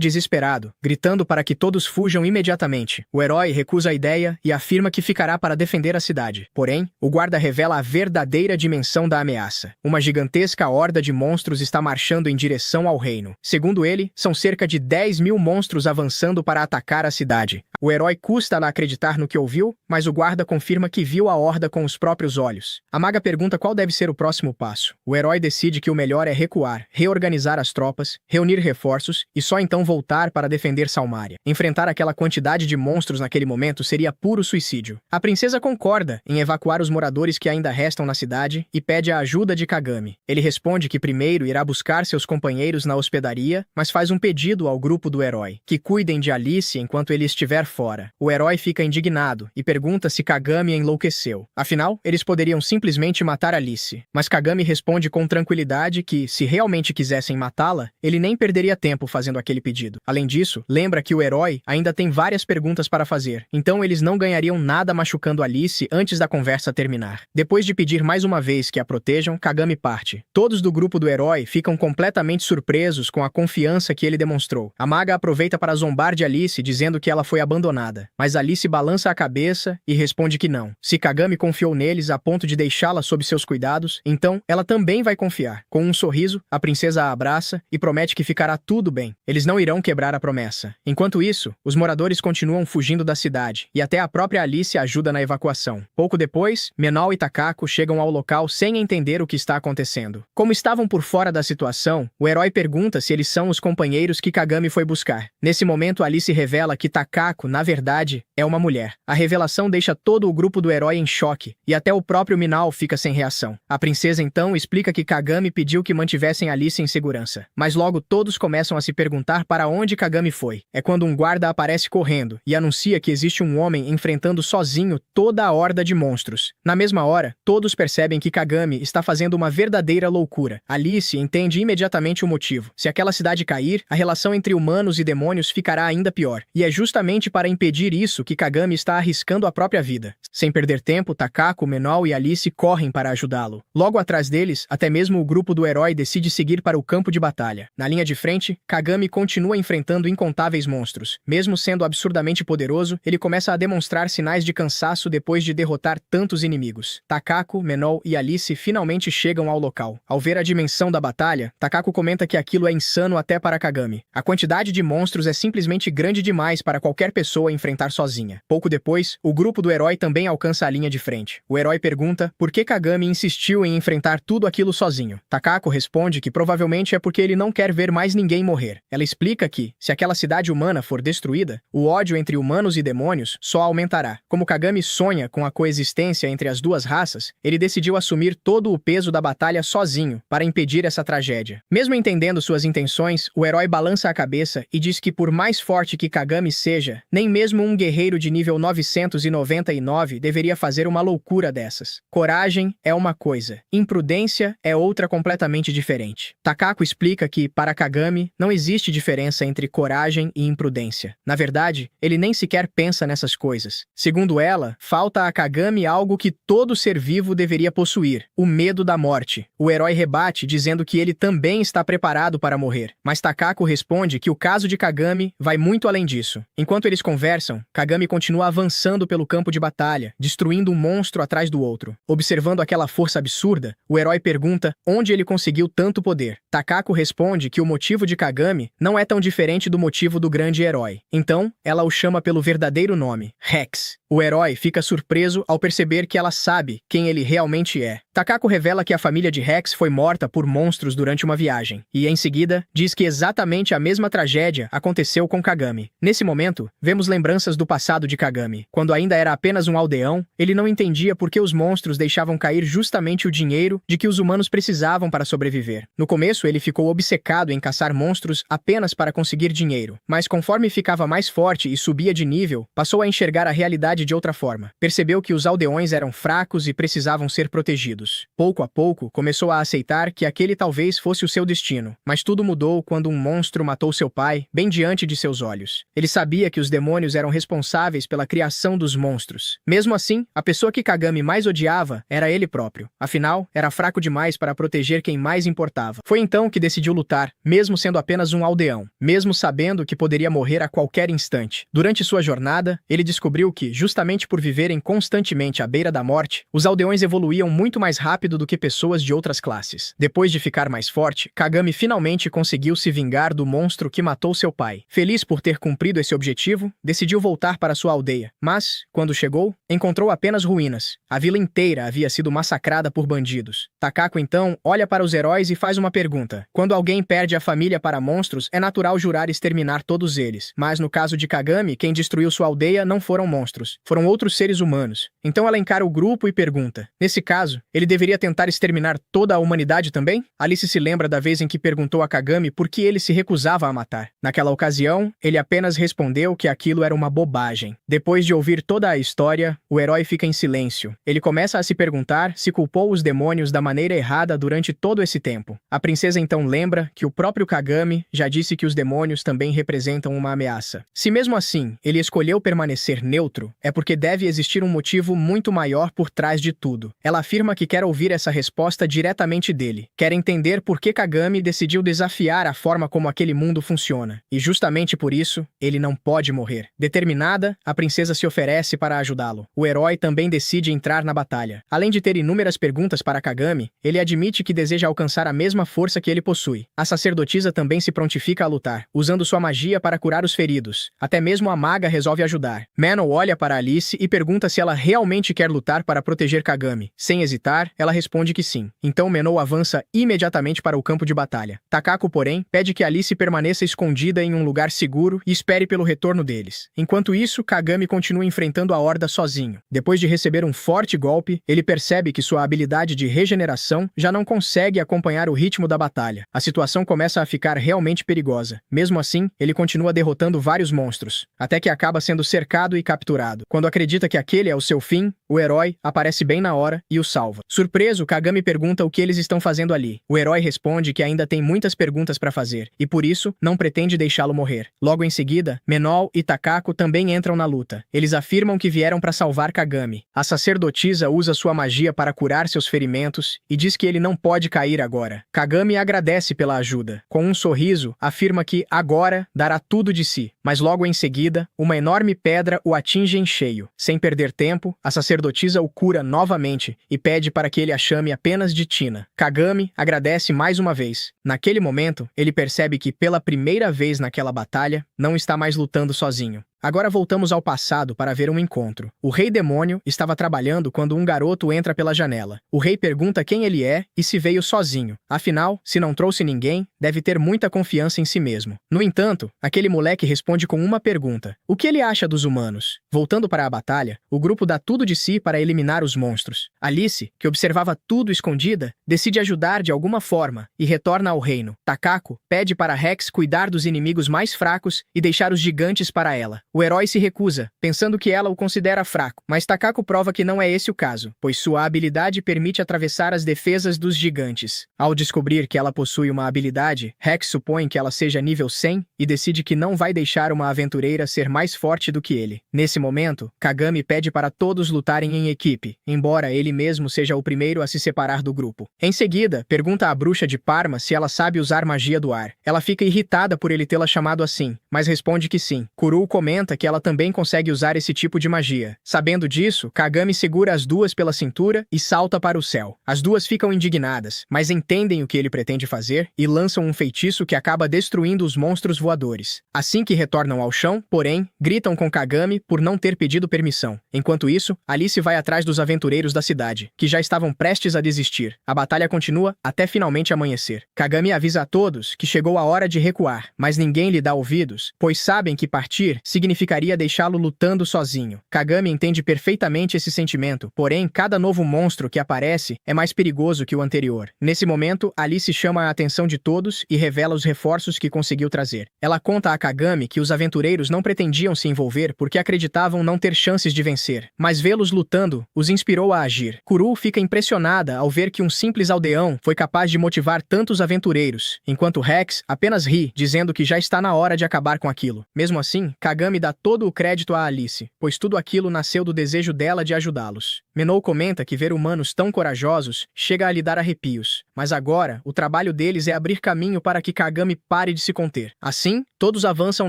desesperado, gritando para que todos fujam imediatamente. O herói recusa a ideia e afirma que ficará para defender a cidade. Porém, o guarda revela a verdadeira dimensão da ameaça. Uma gigantesca horda de monstros está marchando em direção ao reino. Segundo ele, são cerca de 10.000 monstros avançando para atacar a cidade. O herói custa a acreditar no que ouviu, mas o guarda confirma que viu a horda com os próprios olhos. A maga pergunta qual deve ser o próximo passo. O herói decide que o melhor é recuar, reorganizar as tropas, reunir reforços e só então voltar para defender Salmaria. Enfrentar aquela quantidade de monstros naquele momento seria puro suicídio. A princesa concorda em evacuar os moradores que ainda restam na cidade e pede a ajuda de Kagami. Ele responde que primeiro irá buscar seus companheiros na hospedaria, mas faz um pedido ao grupo grupo do herói, que cuidem de Alice enquanto ele estiver fora. O herói fica indignado e pergunta se Kagami enlouqueceu. Afinal, eles poderiam simplesmente matar Alice. Mas Kagami responde com tranquilidade que, se realmente quisessem matá-la, ele nem perderia tempo fazendo aquele pedido. Além disso, lembra que o herói ainda tem várias perguntas para fazer, então eles não ganhariam nada machucando Alice antes da conversa terminar. Depois de pedir mais uma vez que a protejam, Kagami parte. Todos do grupo do herói ficam completamente surpresos com a confiança que ele demonstrou. A maga aproveita para zombar de Alice, dizendo que ela foi abandonada. Mas Alice balança a cabeça e responde que não. Se Kagami confiou neles a ponto de deixá-la sob seus cuidados, então ela também vai confiar. Com um sorriso, a princesa a abraça e promete que ficará tudo bem. Eles não irão quebrar a promessa. Enquanto isso, os moradores continuam fugindo da cidade, e até a própria Alice ajuda na evacuação. Pouco depois, Menol e Takako chegam ao local sem entender o que está acontecendo. Como estavam por fora da situação, o herói pergunta se eles são os companheiros que Kagami foi buscar. Nesse momento, Alice revela que Takako, na verdade, é uma mulher. A revelação deixa todo o grupo do herói em choque, e até o próprio Minao fica sem reação. A princesa então explica que Kagami pediu que mantivessem Alice em segurança. Mas logo todos começam a se perguntar para onde Kagami foi. É quando um guarda aparece correndo e anuncia que existe um homem enfrentando sozinho toda a horda de monstros. Na mesma hora, todos percebem que Kagami está fazendo uma verdadeira loucura. Alice entende imediatamente o motivo. Se aquela cidade cair, a relação entre humanos e demônios ficará ainda pior. E é justamente para impedir isso que Kagami está arriscando a própria vida. Sem perder tempo, Takako, Menol e Alice correm para ajudá-lo. Logo atrás deles, até mesmo o grupo do herói decide seguir para o campo de batalha. Na linha de frente, Kagami continua enfrentando incontáveis monstros. Mesmo sendo absurdamente poderoso, ele começa a demonstrar sinais de cansaço depois de derrotar tantos inimigos. Takako, Menol e Alice finalmente chegam ao local. Ao ver a dimensão da batalha, Takako comenta que aquilo é insano até para Kagami. A quantidade de monstros é simplesmente grande demais para qualquer pessoa enfrentar sozinha. Pouco depois, o grupo do herói também alcança a linha de frente. O herói pergunta por que Kagami insistiu em enfrentar tudo aquilo sozinho. Takako responde que provavelmente é porque ele não quer ver mais ninguém morrer. Ela explica que, se aquela cidade humana for destruída, o ódio entre humanos e demônios só aumentará. Como Kagami sonha com a coexistência entre as duas raças, ele decidiu assumir todo o peso da batalha sozinho para impedir essa tragédia. Mesmo entendendo suas intenções, o herói balança a cabeça e diz que por mais forte que Kagami seja, nem mesmo um guerreiro de nível 999 deveria fazer uma loucura dessas. Coragem é uma coisa, imprudência é outra completamente diferente. Takako explica que, para Kagami, não existe diferença entre coragem e imprudência. Na verdade, ele nem sequer pensa nessas coisas. Segundo ela, falta a Kagami algo que todo ser vivo deveria possuir: o medo da morte. O herói rebate dizendo que ele também está preparado para morrer, mas Takako responde que o caso de Kagami vai muito além disso. Enquanto eles conversam, Kagami continua avançando pelo campo de batalha, destruindo um monstro atrás do outro. Observando aquela força absurda, o herói pergunta onde ele conseguiu tanto poder. Takako responde que o motivo de Kagami não é tão diferente do motivo do grande herói. Então, ela o chama pelo verdadeiro nome, Rex. O herói fica surpreso ao perceber que ela sabe quem ele realmente é. Takako revela que a família de Rex foi morta por monstros durante uma viagem, e em seguida diz que exatamente a mesma tragédia aconteceu com Kagami. Nesse momento, vemos lembranças do passado de Kagami. Quando ainda era apenas um aldeão, ele não entendia por que os monstros deixavam cair justamente o dinheiro de que os humanos precisavam para sobreviver. No começo, ele ficou obcecado em caçar monstros apenas para conseguir dinheiro, mas conforme ficava mais forte e subia de nível, passou a enxergar a realidade de outra forma. Percebeu que os aldeões eram fracos e precisavam ser protegidos. Pouco a pouco, começou a aceitar que aquele talvez fosse o seu destino, mas tudo mudou quando um monstro matou seu pai, bem diante de seus olhos. Ele sabia que os demônios eram responsáveis pela criação dos monstros. Mesmo assim, a pessoa que Kagami mais odiava era ele próprio. Afinal, era fraco demais para proteger quem mais importava. Foi então que decidiu lutar, mesmo sendo apenas um aldeão, mesmo sabendo que poderia morrer a qualquer instante. Durante sua jornada, ele descobriu que, justamente por viverem constantemente à beira da morte, os aldeões evoluíam muito mais rápido do que pessoas de outras classes. Depois de ficar mais forte, Kagami finalmente conseguiu se vingar do monstro que matou seu pai. Feliz por ter cumprido esse objetivo, decidiu voltar para sua aldeia. Mas, quando chegou, encontrou apenas ruínas. A vila inteira havia sido massacrada por bandidos. Takako então olha para os heróis e faz uma pergunta. Quando alguém perde a família para monstros, é natural jurar exterminar todos eles. Mas no caso de Kagami, quem destruiu sua aldeia não foram monstros, foram outros seres humanos. Então ela encara o grupo e pergunta: nesse caso, ele deveria tentar exterminar toda a humanidade também? Alice se lembra da vez em que perguntou a Kagami por que ele se recusava a matá-la. matar. Naquela ocasião, ele apenas respondeu que aquilo era uma bobagem. Depois de ouvir toda a história, o herói fica em silêncio. Ele começa a se perguntar se culpou os demônios da maneira errada durante todo esse tempo. A princesa então lembra que o próprio Kagami já disse que os demônios também representam uma ameaça. Se mesmo assim ele escolheu permanecer neutro, é porque deve existir um motivo muito maior por trás de tudo. Ela afirma que quer ouvir essa resposta diretamente dele. Quer entender por que Kagami decidiu desafiar a forma como aquele mundo funciona. E justamente por isso, ele não pode morrer. Determinada, a princesa se oferece para ajudá-lo. O herói também decide entrar na batalha. Além de ter inúmeras perguntas para Kagami, ele admite que deseja alcançar a mesma força que ele possui. A sacerdotisa também se prontifica a lutar, usando sua magia para curar os feridos. Até mesmo a maga resolve ajudar. Menou olha para Alice e pergunta se ela realmente quer lutar para proteger Kagami. Sem hesitar, ela responde que sim. Então Menou avança imediatamente para o campo de batalha. Takako, porém, pede que Alice permaneça escondida em um lugar seguro e espere pelo retorno deles. Enquanto isso, Kagami continua enfrentando a horda sozinho. Depois de receber um forte golpe, ele percebe que sua habilidade de regeneração já não consegue acompanhar o ritmo da batalha. A situação começa a ficar realmente perigosa. Mesmo assim, ele continua derrotando vários monstros, até que acaba sendo cercado e capturado. Quando acredita que aquele é o seu fim, o herói aparece bem na hora e o salva. Surpreso, Kagami pergunta o que eles estão fazendo ali. O herói responde que ainda tem muitas perguntas para fazer, e por isso, não pretende deixá-lo morrer. Logo em seguida, Menou e Takako também entram na luta. Eles afirmam que vieram para salvar Kagami. A sacerdotisa usa sua magia para curar seus ferimentos e diz que ele não pode cair agora. Kagami agradece pela ajuda. Com um sorriso, afirma que, agora, dará tudo de si. Mas logo em seguida, uma enorme pedra o atinge em cheio. Sem perder tempo, a sacerdotisa o cura novamente e pede para que ele a chame apenas de Tina. Kagami agradece mais uma vez. Naquele momento, ele percebe que, pela primeira vez naquela batalha, não está mais lutando sozinho. Agora voltamos ao passado para ver um encontro. O rei demônio estava trabalhando quando um garoto entra pela janela. O rei pergunta quem ele é e se veio sozinho. Afinal, se não trouxe ninguém, deve ter muita confiança em si mesmo. No entanto, aquele moleque responde com uma pergunta. O que ele acha dos humanos? Voltando para a batalha, o grupo dá tudo de si para eliminar os monstros. Alice, que observava tudo escondida, decide ajudar de alguma forma e retorna ao reino. Takako pede para Rex cuidar dos inimigos mais fracos e deixar os gigantes para ela. O herói se recusa, pensando que ela o considera fraco, mas Takako prova que não é esse o caso, pois sua habilidade permite atravessar as defesas dos gigantes. Ao descobrir que ela possui uma habilidade, Rex supõe que ela seja nível 100 e decide que não vai deixar uma aventureira ser mais forte do que ele. Nesse momento, Kagami pede para todos lutarem em equipe, embora ele mesmo seja o primeiro a se separar do grupo. Em seguida, pergunta à bruxa de Parma se ela sabe usar magia do ar. Ela fica irritada por ele tê-la chamado assim, mas responde que sim. Kuru comenta que ela também consegue usar esse tipo de magia. Sabendo disso, Kagami segura as duas pela cintura e salta para o céu. As duas ficam indignadas, mas entendem o que ele pretende fazer e lançam um feitiço que acaba destruindo os monstros voadores. Assim que retornam ao chão, porém, gritam com Kagami por não ter pedido permissão. Enquanto isso, Alice vai atrás dos aventureiros da cidade, que já estavam prestes a desistir. A batalha continua até finalmente amanhecer. Kagami avisa a todos que chegou a hora de recuar, mas ninguém lhe dá ouvidos, pois sabem que partir significaria deixá-lo lutando sozinho. Kagami entende perfeitamente esse sentimento, porém, cada novo monstro que aparece é mais perigoso que o anterior. Nesse momento, Alice chama a atenção de todos e revela os reforços que conseguiu trazer. Ela conta a Kagami que os aventureiros não pretendiam se envolver porque acreditavam não ter chances de vencer, mas vê-los lutando os inspirou a agir. Kuru fica impressionada ao ver que um simples aldeão foi capaz de motivar tantos aventureiros, enquanto Rex apenas ri, dizendo que já está na hora de acabar com aquilo. Mesmo assim, Kagami dá todo o crédito a Alice, pois tudo aquilo nasceu do desejo dela de ajudá-los. Menou comenta que ver humanos tão corajosos chega a lhe dar arrepios, mas agora o trabalho deles é abrir caminho para que Kagami pare de se conter. Assim, todos avançam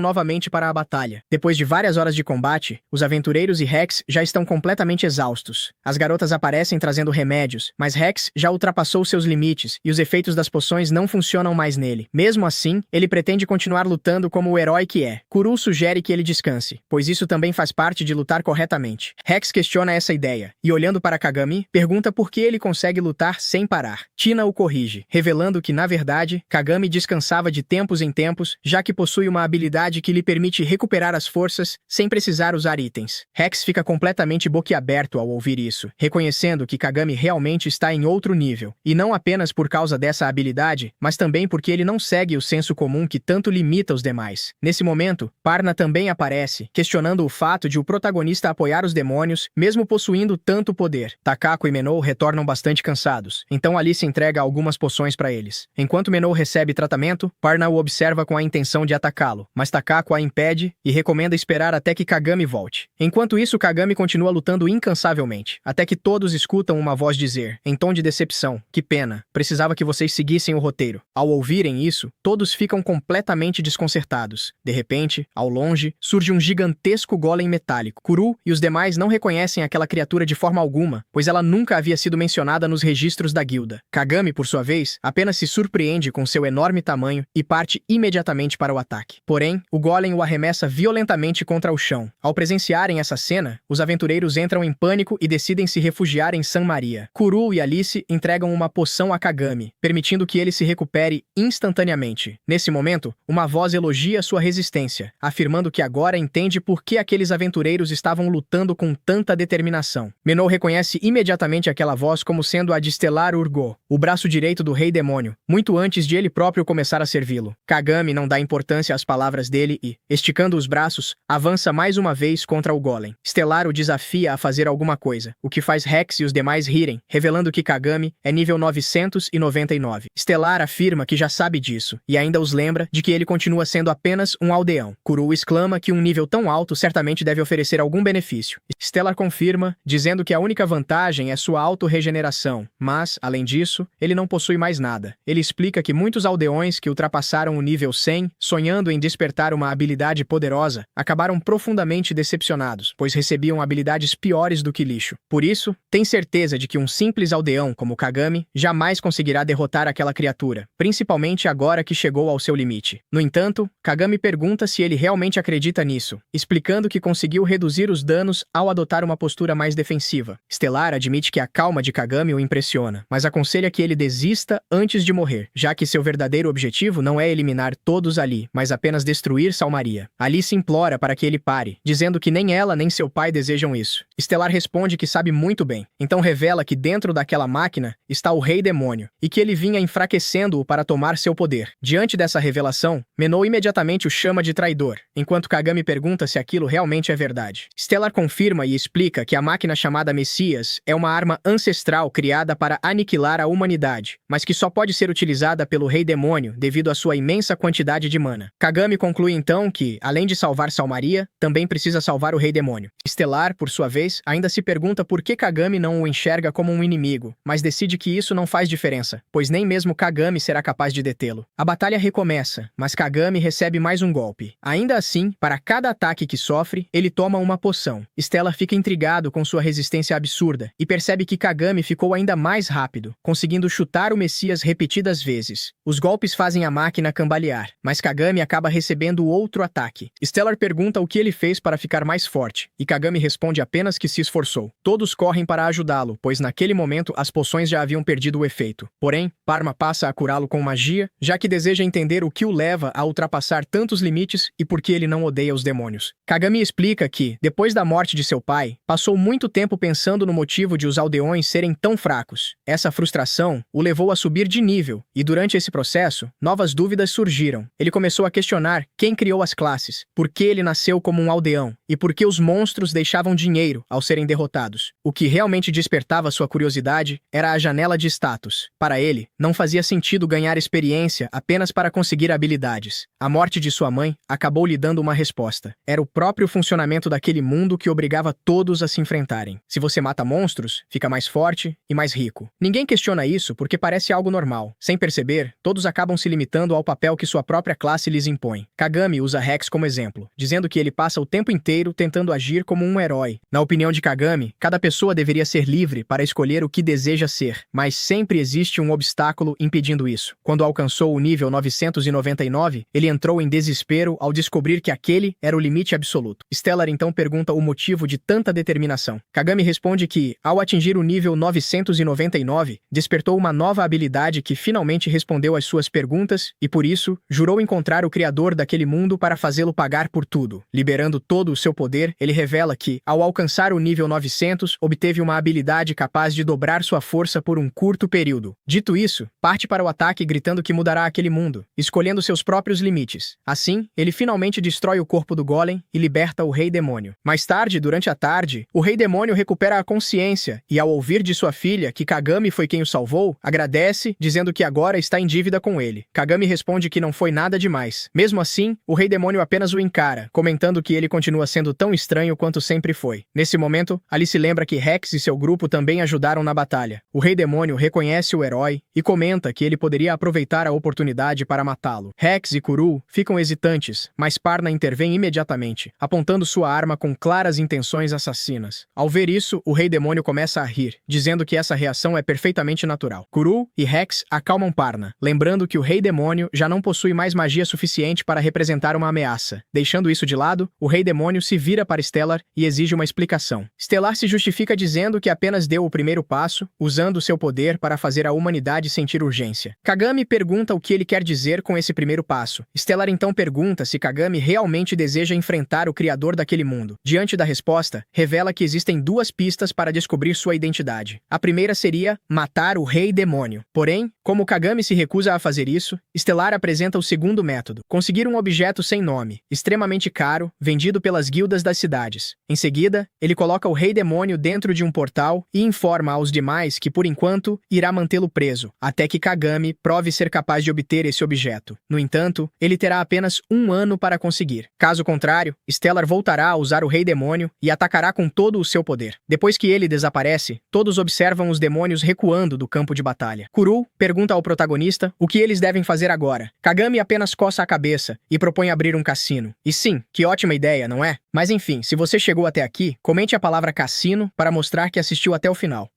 novamente para a batalha. Depois de várias horas de combate, os aventureiros e Rex já estão completamente exaustos. As garotas aparecem trazendo remédios, mas Rex já ultrapassou seus limites e os efeitos das poções não funcionam mais nele. Mesmo assim, ele pretende continuar lutando como o herói que é. Kuru sugere que ele descanse, pois isso também faz parte de lutar corretamente. Rex questiona essa ideia, e olhando para Kagami, pergunta por que ele consegue lutar sem parar. Tina o corrige, revelando que, na verdade, Kagami descansava de tempos em tempos, já que possui uma habilidade que lhe permite recuperar as forças sem precisar usar itens. Rex fica completamente boquiaberto ao ouvir isso, reconhecendo que Kagami realmente está em outro nível, e não apenas por causa dessa habilidade, mas também porque ele não segue o senso comum que tanto limita os demais. Nesse momento, Parna também aparece, questionando o fato de o protagonista apoiar os demônios, mesmo possuindo tanto poder. Takako e Menou retornam bastante cansados, então Alice entrega algumas poções para eles. Enquanto Menou recebe tratamento, Parna o observa com a intenção de atacá-lo, mas Takako a impede e recomenda esperar até que Kagami volte. Enquanto isso, Kagami continua lutando incansavelmente, até que todos escutam uma voz dizer, em tom de decepção, que pena, precisava que vocês seguissem o roteiro. Ao ouvirem isso, todos ficam completamente desconcertados. De repente, ao longe, surge um gigantesco golem metálico. Kuru e os demais não reconhecem aquela criatura de forma alguma, pois ela nunca havia sido mencionada nos registros da guilda. Kagami, por sua vez, apenas se surpreende com seu enorme tamanho e parte imediatamente para o ataque. Porém, o golem o arremessa violentamente contra o chão. Ao presenciarem essa cena, os aventureiros entram em pânico e decidem se refugiar em San Maria. Kuru e Alice entregam uma poção a Kagami, permitindo que ele se recupere instantaneamente. Nesse momento, uma voz elogia sua resistência, afirmando que agora entende por que aqueles aventureiros estavam lutando com tanta determinação. Menou reconhece imediatamente aquela voz como sendo a de Stellar Urgo, o braço direito do Rei Demônio, muito antes de ele próprio começar a servi-lo. Kagami não dá importância às palavras dele e, esticando os braços, avança mais uma vez contra o golem. Stellar o desafia a fazer alguma coisa, o que faz Rex e os demais rirem, revelando que Kagami é nível 999. Stellar afirma que já sabe disso, e ainda os lembra de que ele continua sendo apenas um aldeão. Kuru exclama que um nível tão alto certamente deve oferecer algum benefício. Stellar confirma, dizendo que a única vantagem é sua auto-regeneração, mas, além disso, ele não possui mais nada. Ele explica que muitos aldeões que ultrapassaram o nível 100, sonhando em despertar uma habilidade poderosa, acabaram profundamente decepcionados, pois recebiam habilidades piores do que lixo. Por isso, tem certeza de que um simples aldeão como Kagami jamais conseguirá derrotar aquela criatura, principalmente agora que chegou ao seu limite. No entanto, Kagami pergunta se ele realmente acredita nisso, explicando que conseguiu reduzir os danos ao adotar uma postura mais defensiva. Stellar admite que a calma de Kagami o impressiona, mas aconselha que ele desista antes de morrer, já que seu verdadeiro objetivo não é eliminar todos ali, mas apenas destruir Salmaria. Alice implora para que ele pare, dizendo que nem ela nem seu pai desejam isso. Stellar responde que sabe muito bem, então revela que dentro daquela máquina está o Rei Demônio, e que ele vinha enfraquecendo-o para tomar seu poder. Diante dessa revelação, Menou imediatamente o chama de traidor, enquanto Kagami pergunta se aquilo realmente é verdade. Stellar confirma e explica que a máquina chamada Messias é uma arma ancestral criada para aniquilar a humanidade, mas que só pode ser utilizada pelo Rei Demônio devido à sua imensa quantidade de mana. Kagami conclui então que, além de salvar Salmaria, também precisa salvar o Rei Demônio. Stellar, por sua vez, ainda se pergunta por que Kagami não o enxerga como um inimigo, mas decide que isso não faz diferença, pois nem mesmo Kagami será capaz de detê-lo. A batalha recomeça, mas Kagami recebe mais um golpe. Ainda assim, para cada ataque que sofre, ele toma uma poção. Stellar fica intrigado com sua resistência absurda e percebe que Kagami ficou ainda mais rápido, conseguindo chutar o Messias repetidas vezes. Os golpes fazem a máquina cambalear, mas Kagami acaba recebendo outro ataque. Stellar pergunta o que ele fez para ficar mais forte, e Kagami responde apenas que se esforçou. Todos correm para ajudá-lo, pois naquele momento as poções já haviam perdido o efeito. Porém, Parma passa a curá-lo com magia, já que deseja entender o que o leva a ultrapassar tantos limites e por que ele não odeia os demônios. Kagami explica que, depois da morte de seu pai, passou muito tempo pensando no motivo de os aldeões serem tão fracos. Essa frustração o levou a subir de nível, e durante esse processo, novas dúvidas surgiram. Ele começou a questionar quem criou as classes, por que ele nasceu como um aldeão, e por que os monstros deixavam dinheiro ao serem derrotados. O que realmente despertava sua curiosidade era a janela de status. Para ele, não fazia sentido ganhar experiência apenas para conseguir habilidades. A morte de sua mãe acabou lhe dando uma resposta. Era o próprio funcionamento daquele mundo que obrigava todos a se enfrentarem. Se você mata monstros, fica mais forte e mais rico. Ninguém questiona isso porque parece algo normal. Sem perceber, todos acabam se limitando ao papel que sua própria classe lhes impõe. Kagami usa Rex como exemplo, dizendo que ele passa o tempo inteiro tentando agir como um herói. Na opinião de Kagami, cada pessoa deveria ser livre para escolher o que deseja ser, mas sempre existe um obstáculo impedindo isso. Quando alcançou o nível 999, ele entrou em desespero ao descobrir que aquele dele era o limite absoluto. Stellar então pergunta o motivo de tanta determinação. Kagami responde que, ao atingir o nível 999, despertou uma nova habilidade que finalmente respondeu às suas perguntas e, por isso, jurou encontrar o criador daquele mundo para fazê-lo pagar por tudo. Liberando todo o seu poder, ele revela que, ao alcançar o nível 900, obteve uma habilidade capaz de dobrar sua força por um curto período. Dito isso, parte para o ataque gritando que mudará aquele mundo, escolhendo seus próprios limites. Assim, ele finalmente destrói o corpo do Golem e liberta o Rei Demônio. Mais tarde, durante a tarde, o Rei Demônio recupera a consciência e, ao ouvir de sua filha que Kagami foi quem o salvou, agradece, dizendo que agora está em dívida com ele. Kagami responde que não foi nada demais. Mesmo assim, o Rei Demônio apenas o encara, comentando que ele continua sendo tão estranho quanto sempre foi. Nesse momento, Alice lembra que Rex e seu grupo também ajudaram na batalha. O Rei Demônio reconhece o herói e comenta que ele poderia aproveitar a oportunidade para matá-lo. Rex e Kuru ficam hesitantes, mas Parna intervém imediatamente, apontando sua arma com claras intenções assassinas. Ao ver isso, o Rei Demônio começa a rir, dizendo que essa reação é perfeitamente natural. Kuru e Rex acalmam Parna, lembrando que o Rei Demônio já não possui mais magia suficiente para representar uma ameaça. Deixando isso de lado, o Rei Demônio se vira para Stellar e exige uma explicação. Stellar se justifica dizendo que apenas deu o primeiro passo, usando seu poder para fazer a humanidade sentir urgência. Kagami pergunta o que ele quer dizer com esse primeiro passo. Stellar então pergunta se Kagami realmente deseja enfrentar o criador daquele mundo. Diante da resposta, revela que existem duas pistas para descobrir sua identidade. A primeira seria matar o Rei Demônio. Porém, como Kagami se recusa a fazer isso, Stellar apresenta o segundo método: conseguir um objeto sem nome, extremamente caro, vendido pelas guildas das cidades. Em seguida, ele coloca o Rei Demônio dentro de um portal e informa aos demais que, por enquanto, irá mantê-lo preso, até que Kagami prove ser capaz de obter esse objeto. No entanto, ele terá apenas um ano para conseguir. Caso contrário, Stellar voltará a usar o Rei Demônio e atacará com todo o seu poder. Depois que ele desaparece, todos observam os demônios recuando do campo de batalha. Kuru pergunta ao protagonista o que eles devem fazer agora. Kagami apenas coça a cabeça e propõe abrir um cassino. E sim, que ótima ideia, não é? Mas enfim, se você chegou até aqui, comente a palavra cassino para mostrar que assistiu até o final.